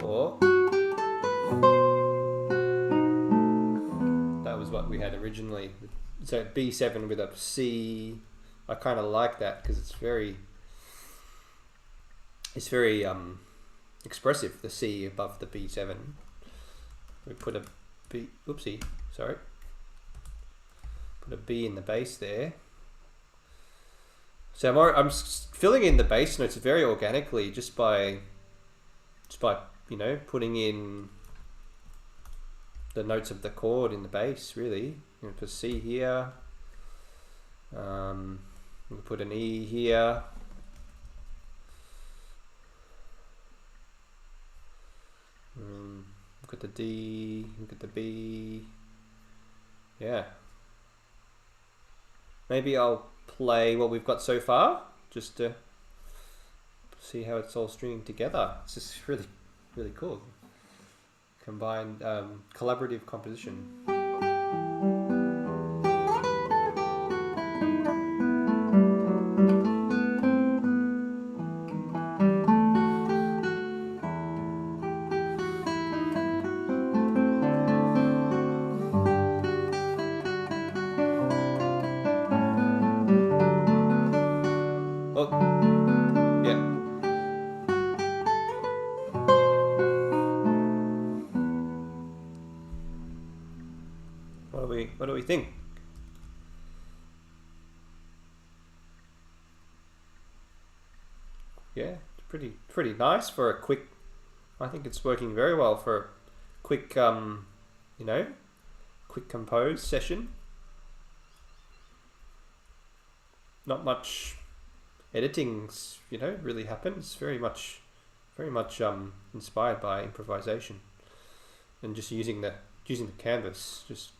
Or that was what we had originally. So B7 with a C, I kind of like that because it's very expressive. The C above the B7. We put a B. Oopsie, sorry. Put a B in the bass there. So I'm filling in the bass notes very organically just by putting in the notes of the chord in the bass, really. I'm going to put C here. We'll put an E here. Look at the D, look at the B. Yeah. Maybe I'll play what we've got so far, just to see how it's all stringing together. It's just really, really cool. Combined collaborative composition. What do we think? Yeah, it's pretty nice for a quick. I think it's working very well for a quick, quick compose session. Not much editing, really happens. Very much inspired by improvisation and just using the canvas. Just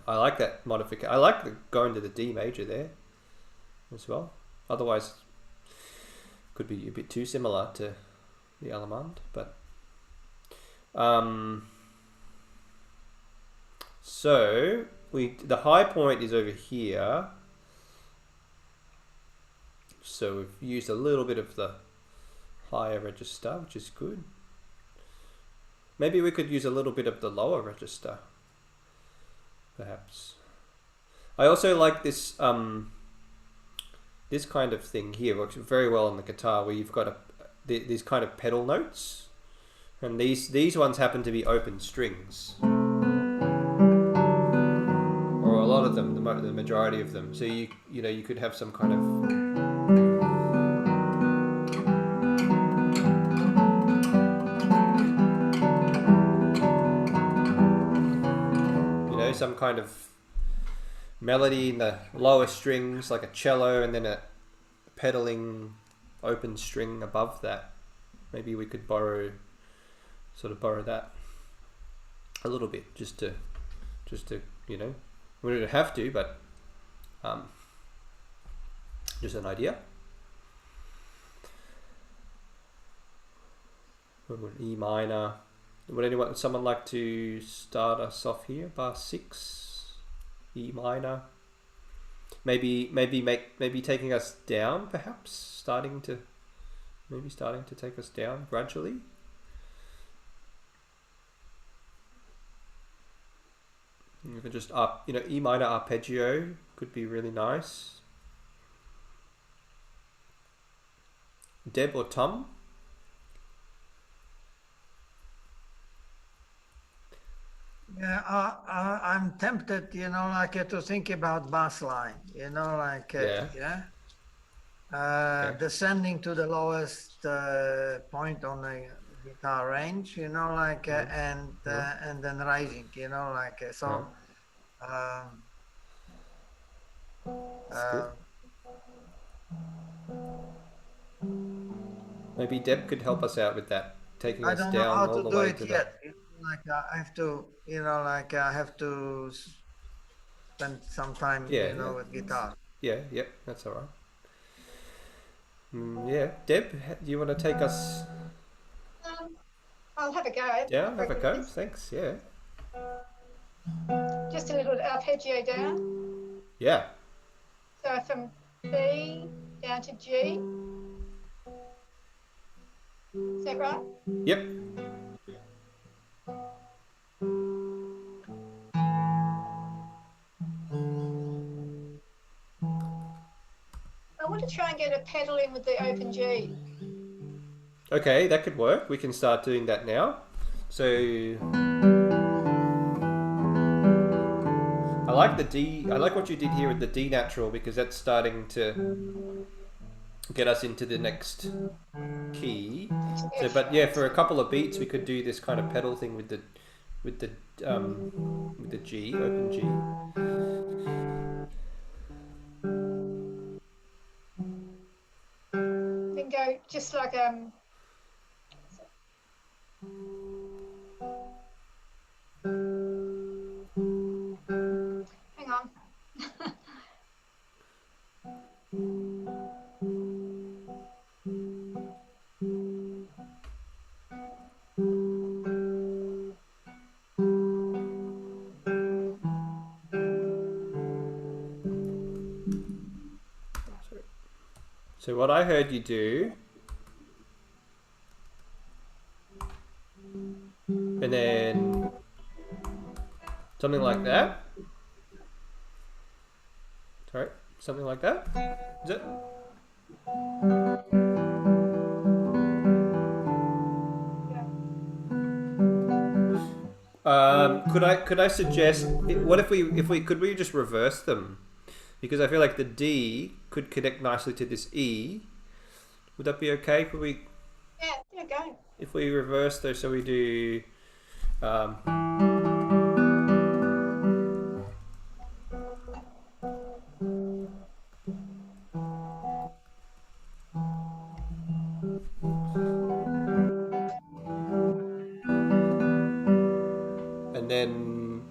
I like that modification. I like going to the D major there as well. Otherwise, could be a bit too similar to the Allemande, but so the high point is over here. So we've used a little bit of the higher register, which is good. Maybe we could use a little bit of the lower register, perhaps. I also like this this kind of thing here. Works very well on the guitar, where you've got these kind of pedal notes, and these ones happen to be open strings, or a lot of them, the majority of them. So you could have some kind of some kind of melody in the lower strings, like a cello, and then a pedaling open string above that. Maybe we could borrow that a little bit, just to we don't have to, but just an idea. E minor. Would someone like to start us off here? Bar 6, E minor. Maybe taking us down, perhaps starting to take us down gradually. You can just E minor arpeggio could be really nice. Deb or Tom? Yeah, I'm tempted, to think about bass line, descending to the lowest point on the guitar range, and then rising, so. Maybe Deb could help us out with that, taking us down how all to the do way it to yet. I have to, I have to spend some time, with guitar. Yeah, that's all right. Deb, do you want to take us? I'll have a go. Yeah, have a go. Thanks. Yeah. Just a little arpeggio down. Yeah. So from B down to G. Is that right? Yep. I want to try and get a pedal in with the open G. Okay, that could work. We can start doing that now. So I like the D. I like what you did here with the D natural, because that's starting to get us into the next key. So, but yeah, for a couple of beats, we could do this kind of pedal thing with the G, open G. Then go just like hang on. So what I heard you do, and then something like that. Sorry, something like that. Is it? Could I suggest, what if we could we just reverse them? Because I feel like the D could connect nicely to this E. Would that be okay? Could we? Yeah, go. If we reverse those, so we do. And then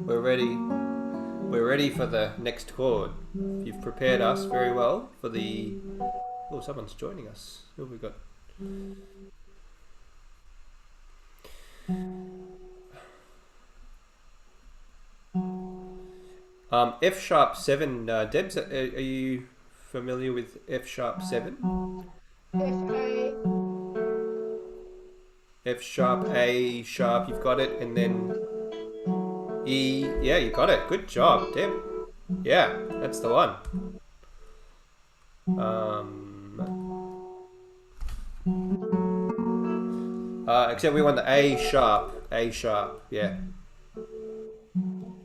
we're ready. We're ready for the next chord. You've prepared us very well for the... Oh, someone's joining us. Who have we got? F sharp 7. Debs, are you familiar with F sharp 7? F sharp, A sharp, you've got it, and then E. Yeah, you got it. Good job, Deb. Yeah, that's the one. except we want the A sharp. A sharp, yeah.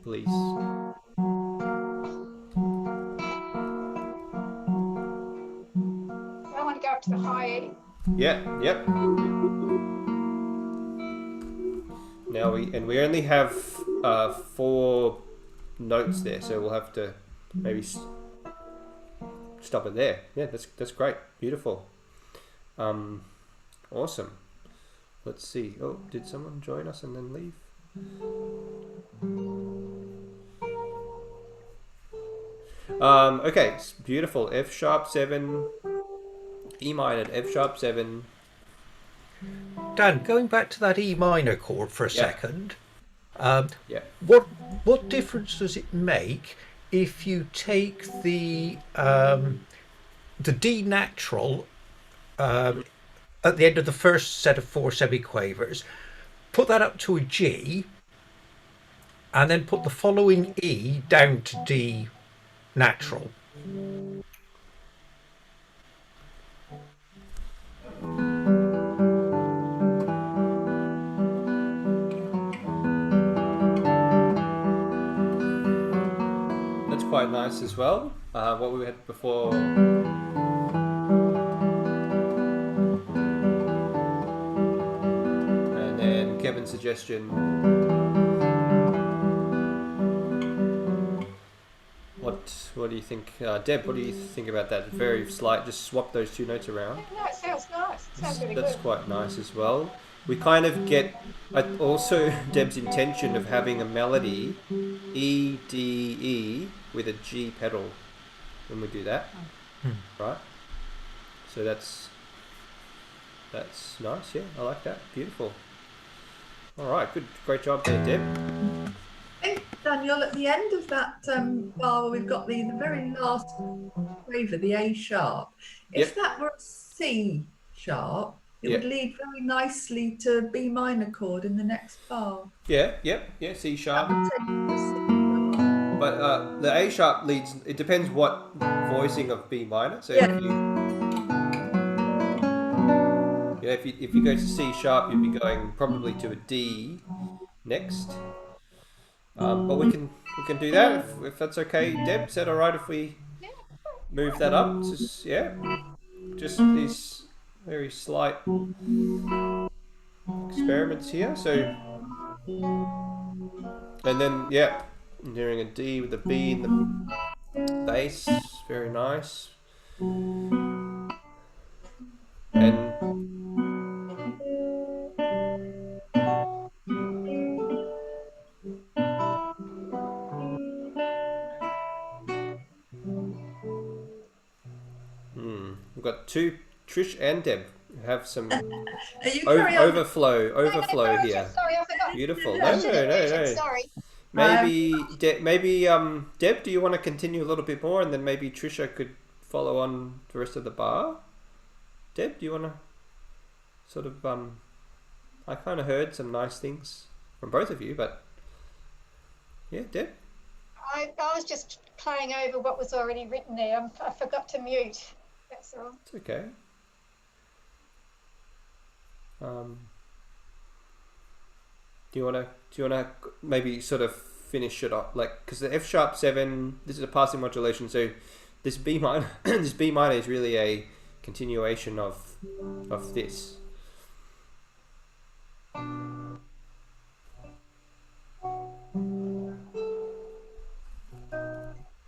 Please. I want to go up to the high E. Yeah, yep. Now we only have 4 notes there, so we'll have to maybe stop it there. Yeah, that's great. Beautiful. Awesome. Let's see. Oh, did someone join us and then leave? Okay, beautiful. F sharp 7, E minor, F sharp 7. Dan, going back to that E minor chord for a Yeah. second, Yeah. what difference does it make if you take the D natural at the end of the first set of 4 semiquavers, put that up to a G, and then put the following E down to D natural? That's quite nice as well. What we had before. And then Kevin's suggestion. What do you think, Deb? What do you think about that? Very slight. Just swap those 2 notes around. No, it sounds nice. It sounds really That's good. quite nice as well. We kind of get also Deb's intention of having a melody E D E with a G pedal when we do that, right? So that's nice. Yeah, I like that. Beautiful. All right, good, great job there, Deb. I think, Daniel, at the end of that bar where we've got the very last quaver, the A sharp, if Yep. that were a C sharp, it Yep. would lead very nicely to B minor chord in the next bar. Yeah, C That sharp. would take you to a C sharp. But the A sharp leads. It depends what voicing of B minor. So Yeah. if you go to C sharp, you'd be going probably to a D next. But we can do that if that's okay, Deb. Is that all right if we move that up? Just these very slight experiments here. So, and then doing a D with a B in the bass, very nice. And we've got 2, Trish and Deb, who have some You carry on. overflow Sorry, here. Sorry, I forgot. Beautiful. No, I should have mentioned, No. sorry. Maybe Deb, do you want to continue a little bit more, and then maybe Trisha could follow on the rest of the bar? Deb, do you want to sort of I kind of heard some nice things from both of you, but yeah, Deb. I was just playing over what was already written there. I forgot to mute. That's all. It's okay. Do you wanna maybe sort of finish it up, like, because the F sharp 7, this is a passing modulation, so this B minor this B minor is really a continuation of this.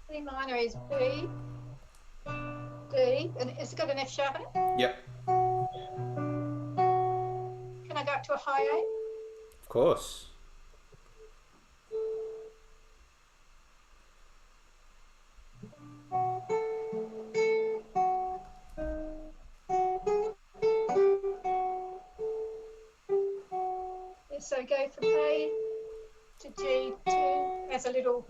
C minor is B, D, and it's got an F sharp in it. Yep, Can I go up to a high A? of course. Yeah, so go from A to G to as a little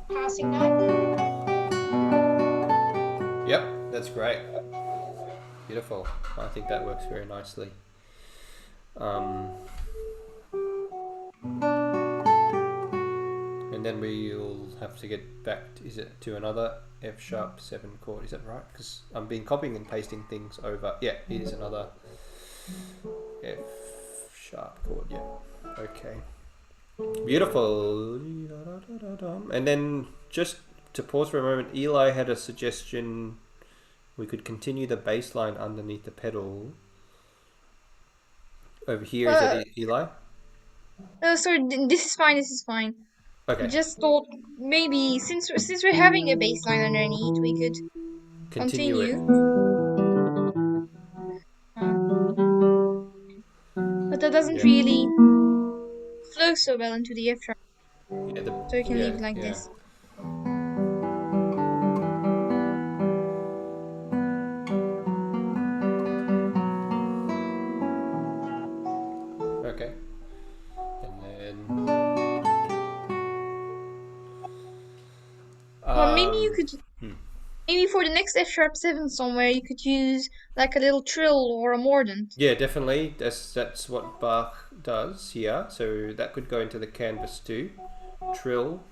passing note. Yep, that's great. Beautiful. I think that works very nicely. And then we'll have to get back to another F sharp 7 chord. Is that right? Because I've been copying and pasting things over. Yeah, it is another F sharp chord, yeah. Okay. Beautiful. And then just to pause for a moment, Eli had a suggestion. We could continue the bass line underneath the pedal. Over here, is Well, it Eli? sorry, this is fine. This is fine. Okay. We just thought maybe since we're having a bass line underneath, we could Continue it. But that doesn't Yeah. really flow so well into the F sharp, Yeah, so we can leave it like yeah. this. Okay. And then Well, maybe you could, hmm. maybe for the next F sharp 7 somewhere, you could use like a little trill or a mordant. Yeah, definitely. That's what Bach does here. So that could go into the canvas too. Trill.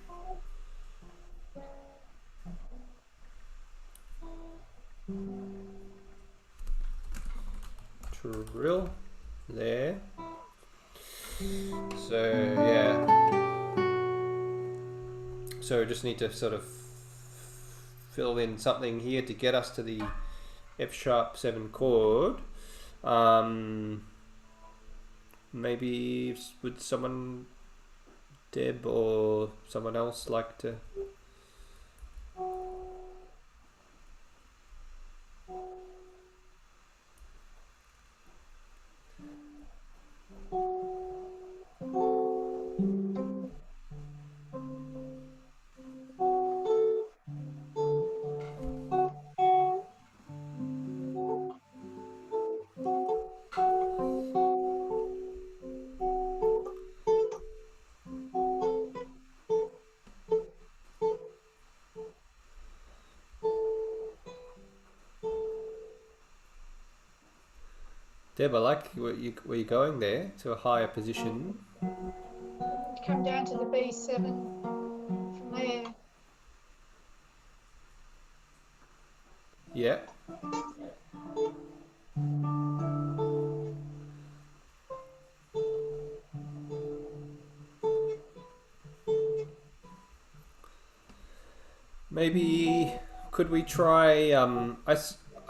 Trill. There. So yeah. So we just need to sort of fill in something here to get us to the F sharp 7 chord. Maybe would someone, Deb or someone else, like to? Deb, I like where you're going there to a higher position. Come down to the B7 from there. Yeah. Maybe could we try?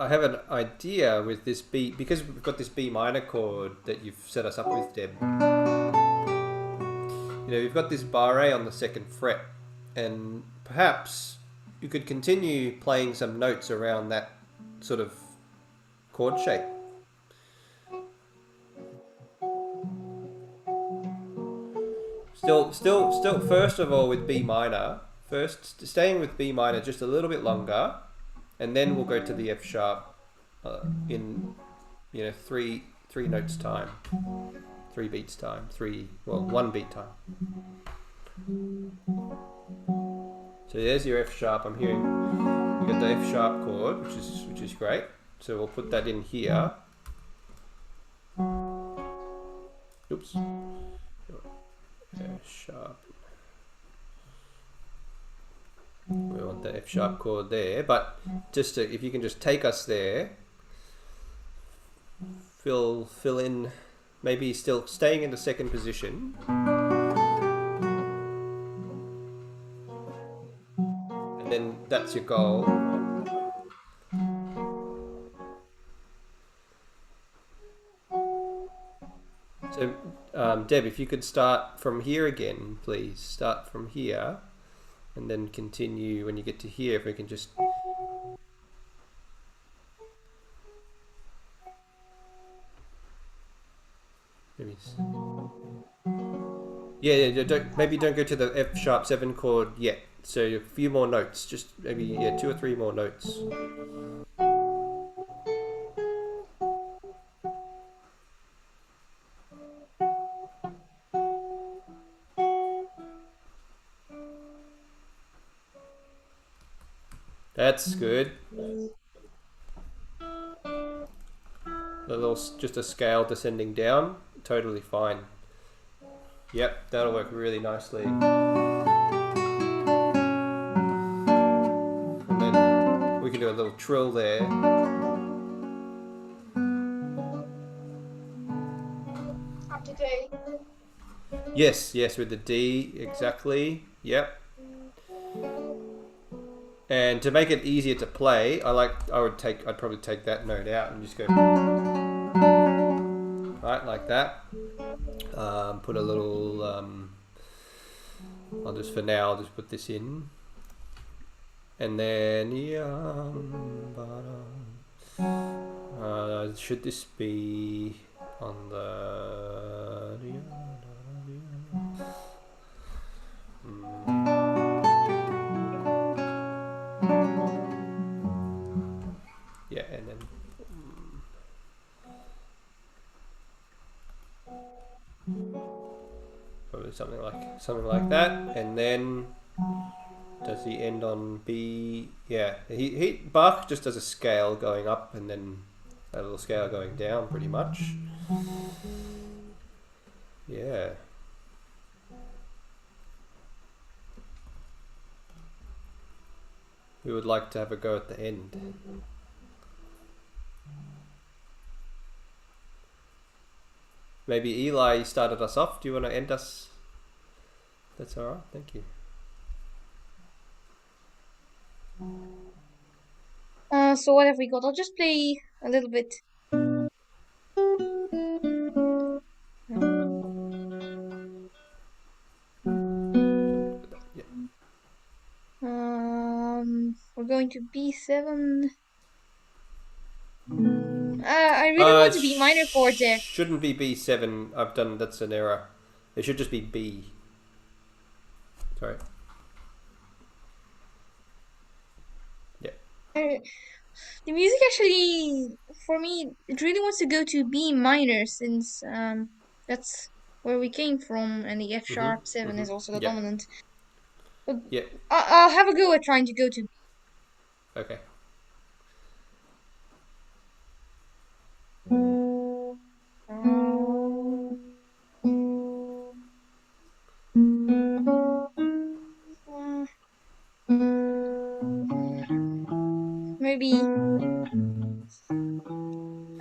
I have an idea with this B, because we've got this B minor chord that you've set us up with, Deb. You know, you've got this barre on the 2nd fret, and perhaps you could continue playing some notes around that sort of chord shape. Still. First of all, with B minor. First, staying with B minor just a little bit longer, and then we'll go to the F sharp in, you know, three notes time, 3 beats time, 1 beat time. So there's your F sharp. I'm hearing you got the F sharp chord, which is great. So we'll put that in here. Oops. F sharp. We want the F sharp chord there, but just if you can just take us there, fill in, maybe still staying in the 2nd position, and then that's your goal. So Deb, if you could start from here again, please. Start from here and then continue when you get to here. If we can just... Maybe... Yeah, maybe don't go to the F sharp 7 chord yet. So a few more notes, just maybe 2 or 3 more notes. That's good. Just a scale descending down, totally fine. Yep, that'll work really nicely. And then we can do a little trill there. Yes, with the D, exactly. Yep. And to make it easier to play, I'd probably take that note out and just go right like that. Put a little. I'll just put this in, and then should this be on the? Yeah, and then probably something like that, and then does he end on B? Yeah, Bach just does a scale going up and then a little scale going down, pretty much. Yeah. We would like to have a go at the end. Maybe Eli started us off. Do you want to end us? That's all right. Thank you. So what have we got? I'll just play a little bit. We're going to B7. I really want to be minor chord there. Shouldn't be B7. That's an error. It should just be B. Sorry. Yeah. The music actually, for me, it really wants to go to B minor since that's where we came from, and the F sharp 7 is also the dominant. But yeah. I'll have a go at trying to go to B. Okay. Maybe a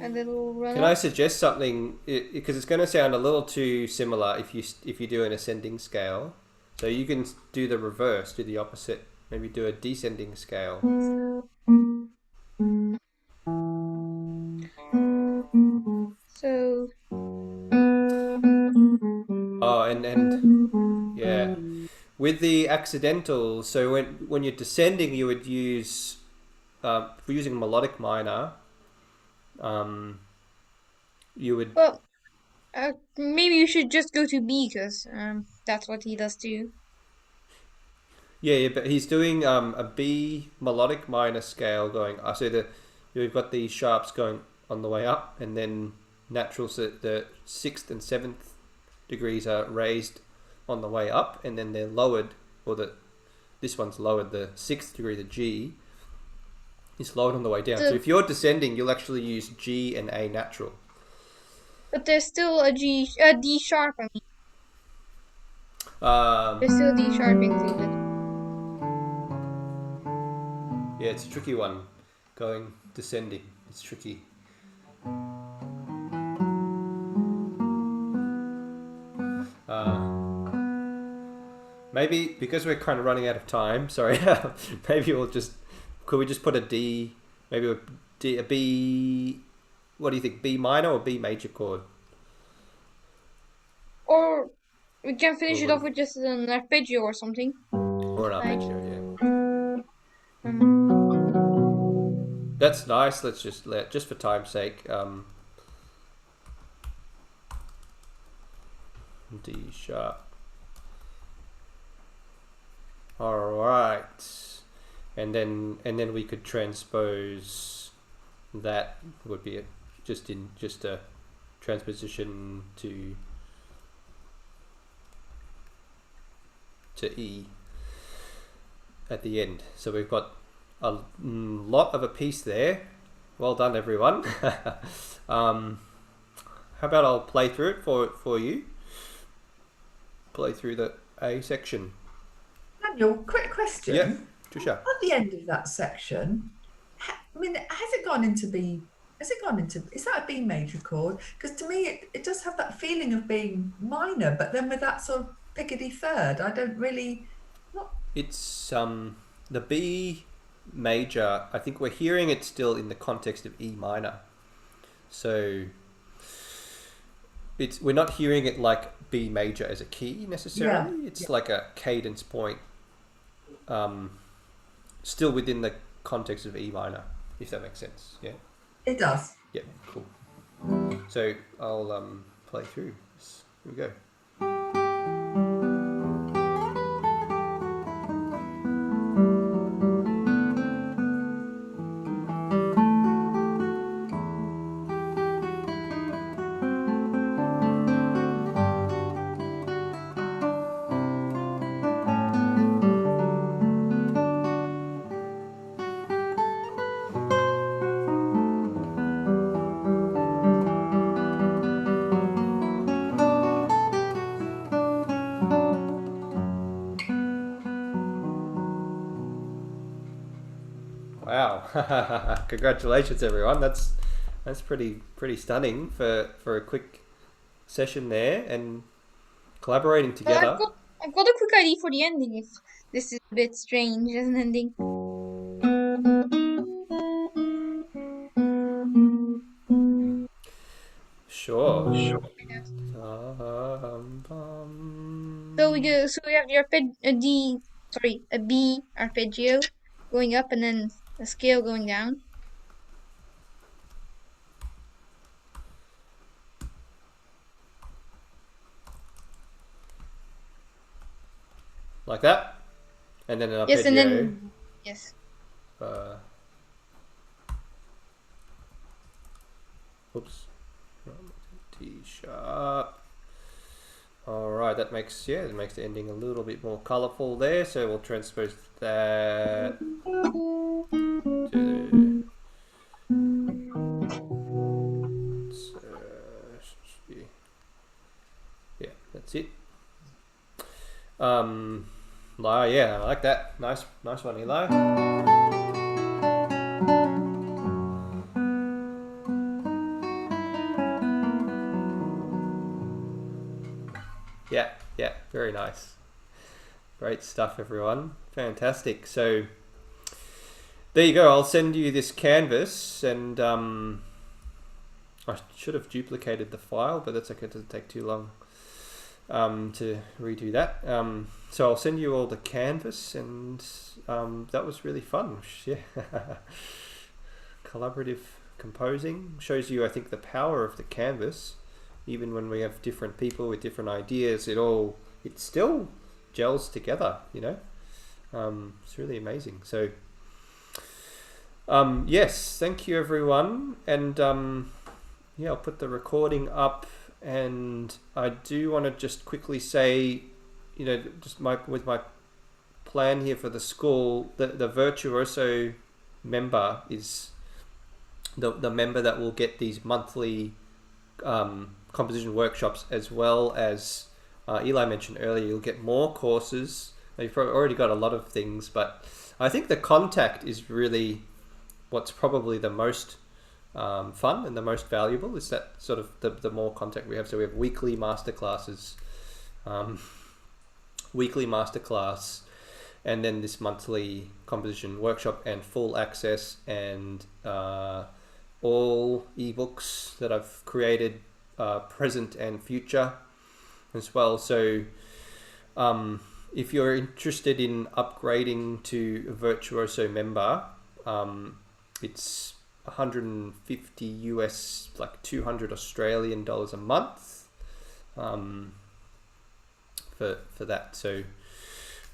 little run. Can I suggest something? Because it's going to sound a little too similar if you do an ascending scale. So you can do the reverse, do the opposite. Maybe do a descending scale. So. Oh, and yeah, with the accidentals. So when you're descending, you would use for using melodic minor. You would. Well, maybe you should just go to B because that's what he does too. Yeah, but he's doing a B melodic minor scale going. So we've got these sharps going on the way up, and then natural. So the 6th and 7th degrees are raised on the way up, and then they're lowered, or this one's lowered. The 6th degree, the G, is lowered on the way down. So if you're descending, you'll actually use G and A natural. But there's still a D sharp. I mean, there's still a D sharp included. Yeah, it's a tricky one. Going descending, it's tricky. Maybe because we're kind of running out of time. Sorry. Maybe could we just put a D? Maybe a B. What do you think? B minor or B major chord? Or we can finish it off with just an arpeggio or something. Or an arpeggio, yeah. That's nice. Let's just for time's sake. D sharp. All right, and then we could transpose. That would be just a transposition to E at the end. So we've got a lot of a piece there. Well done, everyone. How about I'll play through it for you. Play through the A section. Daniel, quick question. Yeah, Trisha. At the end of that section, I mean, has it gone into B Has it gone into, is that a B major chord? Because to me, it does have that feeling of being minor, but then with that sort of pickety third, I don't really, not, It's the B major. I think we're hearing it still in the context of E minor. So we're not hearing it like B major as a key necessarily. It's like a cadence point, still within the context of E minor, if that makes sense. Yeah. it does. Yeah. Cool. So I'll play through. Here we go. Wow. Congratulations everyone. That's pretty stunning for a quick session there and collaborating Well, together. I've got a quick idea for the ending if this is a bit strange as an ending. Sure. So we have the a B arpeggio going up and then a scale going down. Like that, and then an arpeggio. Yes, and then yes. Oops. D sharp. All right, that makes it makes the ending a little bit more colorful there. So we'll transpose that to. Yeah, that's it. Yeah, I like that. Nice one, Eli. Yeah, very nice. Great stuff, everyone. Fantastic. So there you go. I'll send you this canvas, and I should have duplicated the file, but that's okay. It doesn't take too long to redo that. So I'll send you all the canvas, and that was really fun. Yeah. Collaborative composing shows you, I think, the power of the canvas. Even when we have different people with different ideas, it still gels together, you know. It's really amazing. So yes, thank you everyone, and yeah, I'll put the recording up. And I do want to just quickly say, you know, just with my plan here for the school, the virtuoso member is the member that will get these monthly composition workshops, as well as Eli mentioned earlier, you'll get more courses. You've probably already got a lot of things, but I think the contact is really what's probably the most fun and the most valuable, is that sort of the more contact we have. So we have weekly masterclasses, and then this monthly composition workshop and full access, and all ebooks that I've created, present and future as well. So if you're interested in upgrading to a virtuoso member, it's 150 US, like 200 Australian dollars a month for that. So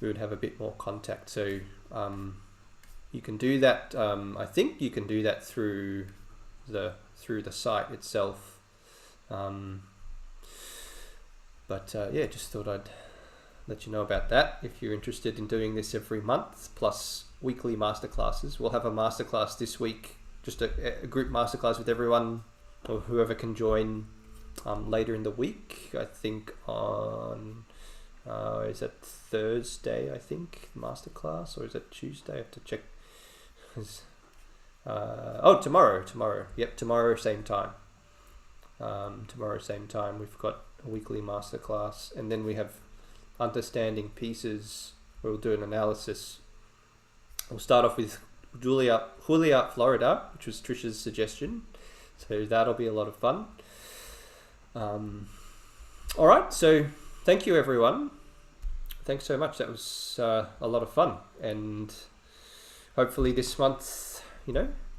we would have a bit more contact. So you can do that. I think you can do that through the site itself. But yeah, just thought I'd let you know about that. If you're interested in doing this every month, plus weekly masterclasses, we'll have a masterclass this week, just a group masterclass with everyone or whoever can join later in the week. I think on is it Thursday? I think masterclass, or is it Tuesday? I have to check. Tomorrow. Yep, tomorrow same time. We've got a weekly masterclass, and then we have understanding pieces where we'll do an analysis. We'll start off with Julia, Florida, which was Trisha's suggestion. So that'll be a lot of fun. All right, so thank you everyone. Thanks so much. That was a lot of fun, and hopefully this month,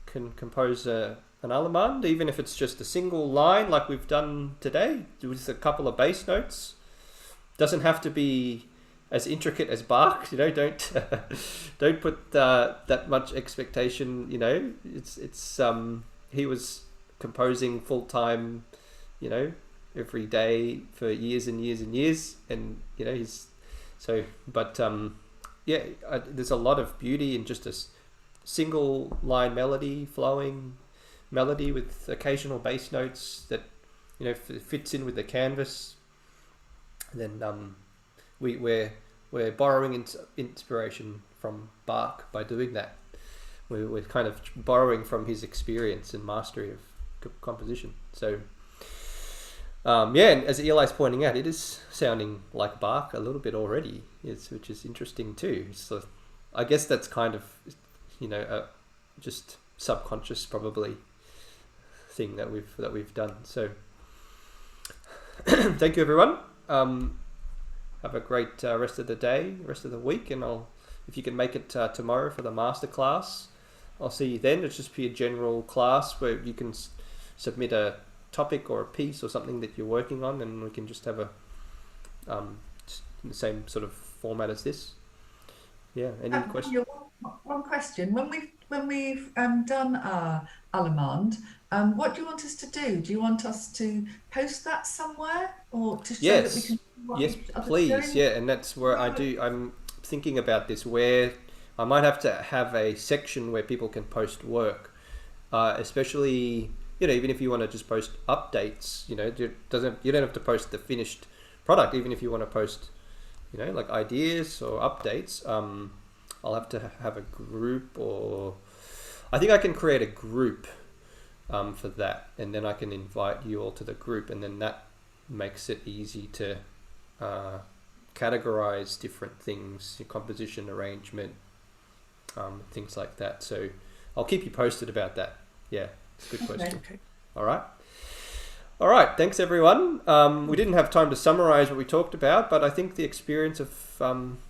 can compose an Allemande, even if it's just a single line like we've done today, with a couple of bass notes. Doesn't have to be as intricate as Bach. Don't don't put that much expectation. It's he was composing full time, every day for years and years and years, and there's a lot of beauty in just a single line melody, flowing melody with occasional bass notes that fits in with the canvas. And then we're borrowing inspiration from Bach by doing that. We're kind of borrowing from his experience and mastery of composition. So and as Eli's pointing out, it is sounding like Bach a little bit already, which is interesting too. So I guess that's kind of just subconscious probably thing that we've done. So thank you everyone. Have a great rest of the day, rest of the week, and if you can make it tomorrow for the masterclass, I'll see you then. It'll just be a general class where you can submit a topic or a piece or something that you're working on, and we can just have a just in the same sort of format as this. Yeah. Any questions? One question. When we've done our Allemande, what do you want us to do? Do you want us to post that somewhere, or to show that we can? Yes, please. Yeah, and that's where I'm thinking about this, where I might have to have a section where people can post work, especially even if you want to just post updates. You don't have to post the finished product. Even if you want to post, like ideas or updates. I'll have to have a group, or I think I can create a group for that, and then I can invite you all to the group, and then that makes it easy to categorize different things, your composition, arrangement, things like that. So I'll keep you posted about that. Yeah, it's a good question. Okay. All right, thanks everyone. We didn't have time to summarize what we talked about, but I think the experience of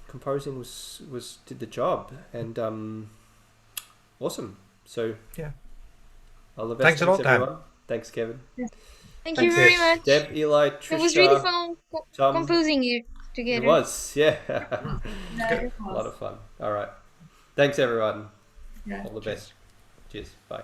composing did the job, and awesome. So yeah, all the best. Thanks a lot, everyone. Dan. Thanks, Kevin. Thank you very much. Deb, Eli, Trisha. It was really fun Tom. composing it together. It was, yeah. It A lot of fun. All right. Thanks, everyone. Yeah. All the best. Cheers. Bye.